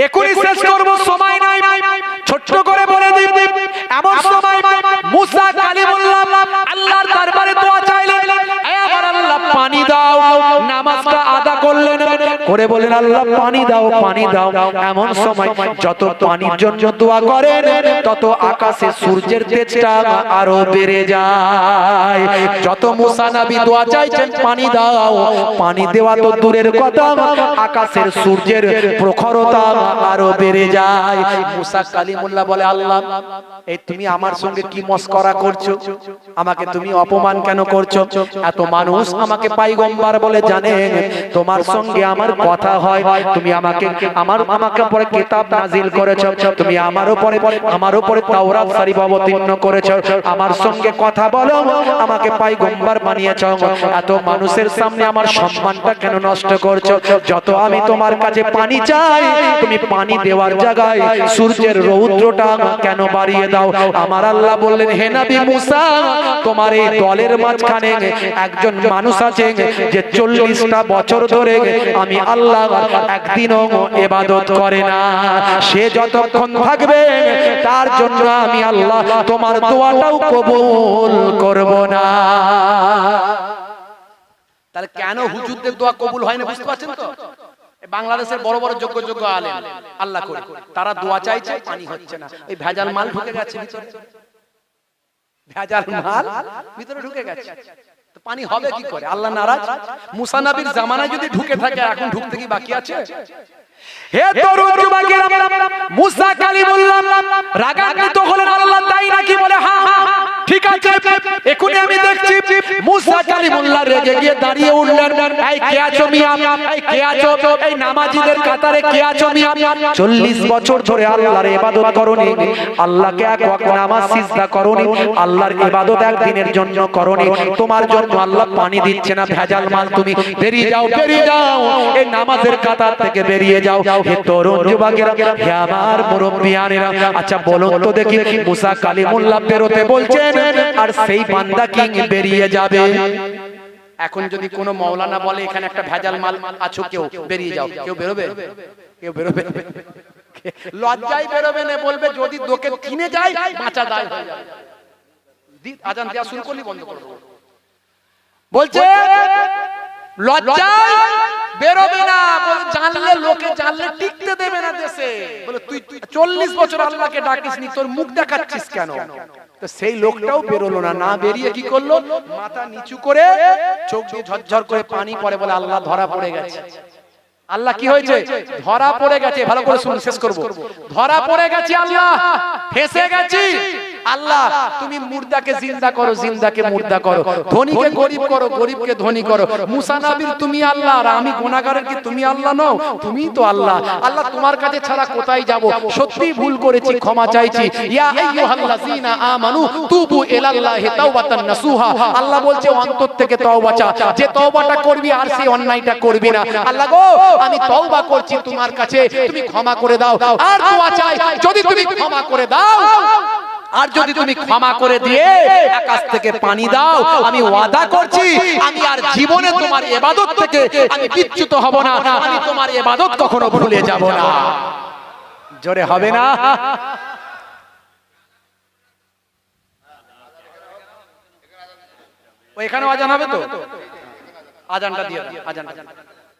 এখনই শেষ করব, সময় নাই, ছোট্ট করে বলে দিই, এমন সময় মুসা কালিমুল্লাহ আল্লাহর দরবারে দোয়া চাইলেন, হে আমার আল্লাহ পানি দাও। নামাজটা আদা করলেন, করে বলেন আল্লাহ পানি দাও, পানি দাও। এমন সময় যত পানির জন্য দোয়া করেন, তত আকাশে সূর্যের তেজটা আরো বেড়ে যায়। যত মুসা নবী দোয়া চাইছেন পানি দাও, পানি দেওয়া তো দূরের কথা, আকাশের সূর্যের প্রখরতা আরো বেড়ে যায়। মুসা কালিমুল্লাহ বলে, আল্লাহ এই তুমি আমার সঙ্গে কি মস্করা করছো? আমাকে তুমি অপমান কেন করছো? এত মানুষ আমাকে পয়গম্বর বলে জানে, তোমার সঙ্গে আমার কথা হয়, তুমি আমাকে আমাকে পরে কিতাব নাজিল করেছো, তুমি আমার উপরে তাওরাত শরীফ অবতীর্ণ করেছো, আমার সঙ্গে কথা বলো, আমাকে পয়গম্বর বানিয়েছো, এত মানুষের সামনে আমার সম্মানটা কেন নষ্ট করছো? যত আমি তোমার কাছে পানি চাই, তুমি পানি দেওয়ার জায়গায় সূর্যের রৌদ্রটা কেন বাড়িয়ে দাও? আমার আল্লাহ বললেন, হে নবী মুসা, তোমার এই দলের মাঝখানে একজন মানুষ আছে যে 40টা বছর ধরে আমি আল্লাহ একদিনও ইবাদত করে না। সে যতক্ষণ থাকবে তার জন্য আমি আল্লাহ তোমার দোয়াটাও কবুল করব না। তাহলে কেন হুজুরদের দোয়া কবুল হয় না বুঝতে পারছেন তো? বাংলাদেশের বড় বড় যোগ্য যোগ্য আলেম আল্লাহ করে, তারা দোয়া চাইছে, পানি হচ্ছে না। ওই ভেজাল মাল ঢুকে গেছে ভিতরে, ভেজাল মাল ভিতরে ঢুকে গেছে, তো পানি হবে কি করে? আল্লাহ নারাজ। মুসা নবীর জামানায় যদি ঢুকে থাকে, এখন ঢুকতে কি বাকি আছে? হে তরুণ যুবকেরা, মুসা কালিমুল্লাহ রাগান্বিত হলেন, আল্লাহ তাই নাকি? বলে হ্যাঁ হ্যাঁ ঠিক আছে। এখনই আমি দেখছি মুসা কালিমুল্লাহ রেগে গিয়ে দাঁড়িয়ে উঠলেন, এই কে আছো মিয়া? এই কে আছো? এই নামাজীদের কাতারে কে আছো মিয়া? 40 বছর ধরে আল্লাহর ইবাদত করোনি, আল্লাহকে এক ওয়াক্ত নামাজ সিজদা করোনি, আল্লাহর ইবাদত একদিনের জন্য করোনি, তোমার জন্য আল্লাহ পানি দিচ্ছে না, ভেজাল মাল। তুমি বেরিয়ে যাও, বেরিয়ে যাও, এই নামাজের কাতার থেকে বেরিয়ে যাও। হে তরুণ যুবকেরা, হে আমার মুরব্বিয়ানেরা, আচ্ছা বলুন তো দেখি, মুসা কালিমুল্লাহ বেরোতে বলছেন, আর সেই বান্দা কি বেরিয়ে যাবে? এখন যদি কোনো মাওলানা বলে এখানে একটা ভেজাল মাল আছো, কেউ বেরিয়ে যাও, কেউ বেরোবে? কেউ বেরোবে? লজ্জায় বেরোবে না, বলবে যদি দোকে কিনে যায় বাঁচা দায় হয়ে যাবে। আজান দেওয়া শুরু করলি বন্ধ করে দেবো বলছে, লজ্জায় বেরোবে না, জানলে লোকে জানলে টিকতে দেবে না দেশে। বলে তুই 40 বছর আল্লাহকে ডাকিসনি, তোর মুখ দেখাচ্ছিস কেন? তো সেই লোকটাও বেরোলো না, না বেরিয়ে কি করলো? মাথা নিচু করে চোখ দিয়ে ঝরঝর করে পানি পড়ে, বলে আল্লাহ ধরা পড়ে গেছে। আল্লাহ কি হয়েছে? ধরা পড়ে গেছে। ভালো করে শুনুন, শেষ করব। ধরা পড়ে গেছে, আল্লাহ ফেঁসে গেছি। আল্লাহ তুমি মুর্দাকে জিন্দা করো, জিন্দাকে মুর্দা করো, ধনীকে গরিব করো, গরিবকে ধনী করো। মুসা নবীর তুমি আল্লাহ আর আমি গুনাহগারের কি তুমি আল্লাহ নও? তুমিই তো আল্লাহ। আল্লাহ তোমার কাছে ছাড়া কোথায় যাব? সত্যি ভুল করেছি, ক্ষমা চাইছি। ইয়া আইয়ুহাল্লাযীনা আমানু তুবু ইলাল্লাহি তাওবাতান নাসুহা। আল্লাহ বলছে অন্তর থেকে তওবা চা, যে তওবাটা করবি আর সেই অন্যায়টা করবি না। আল্লাহ গো আমি তওবা করছি তোমার কাছে, তুমি ক্ষমা করে দাও। আর দোয়া চাই, যদি তুমি ক্ষমা করে দাও আর যদি তুমি ক্ষমা করে দিয়ে আকাশ থেকে পানি দাও, আমি ওয়াদা করছি আমি আর জীবনে তোমার ইবাদত থেকে আমি বিচ্যুত হব না, আমি তোমার ইবাদত কখনো ভুলে যাব না। জোরে হবে না? ওইখানে আজান হবে তো? আজানটা দিয়ে দাও, আজান।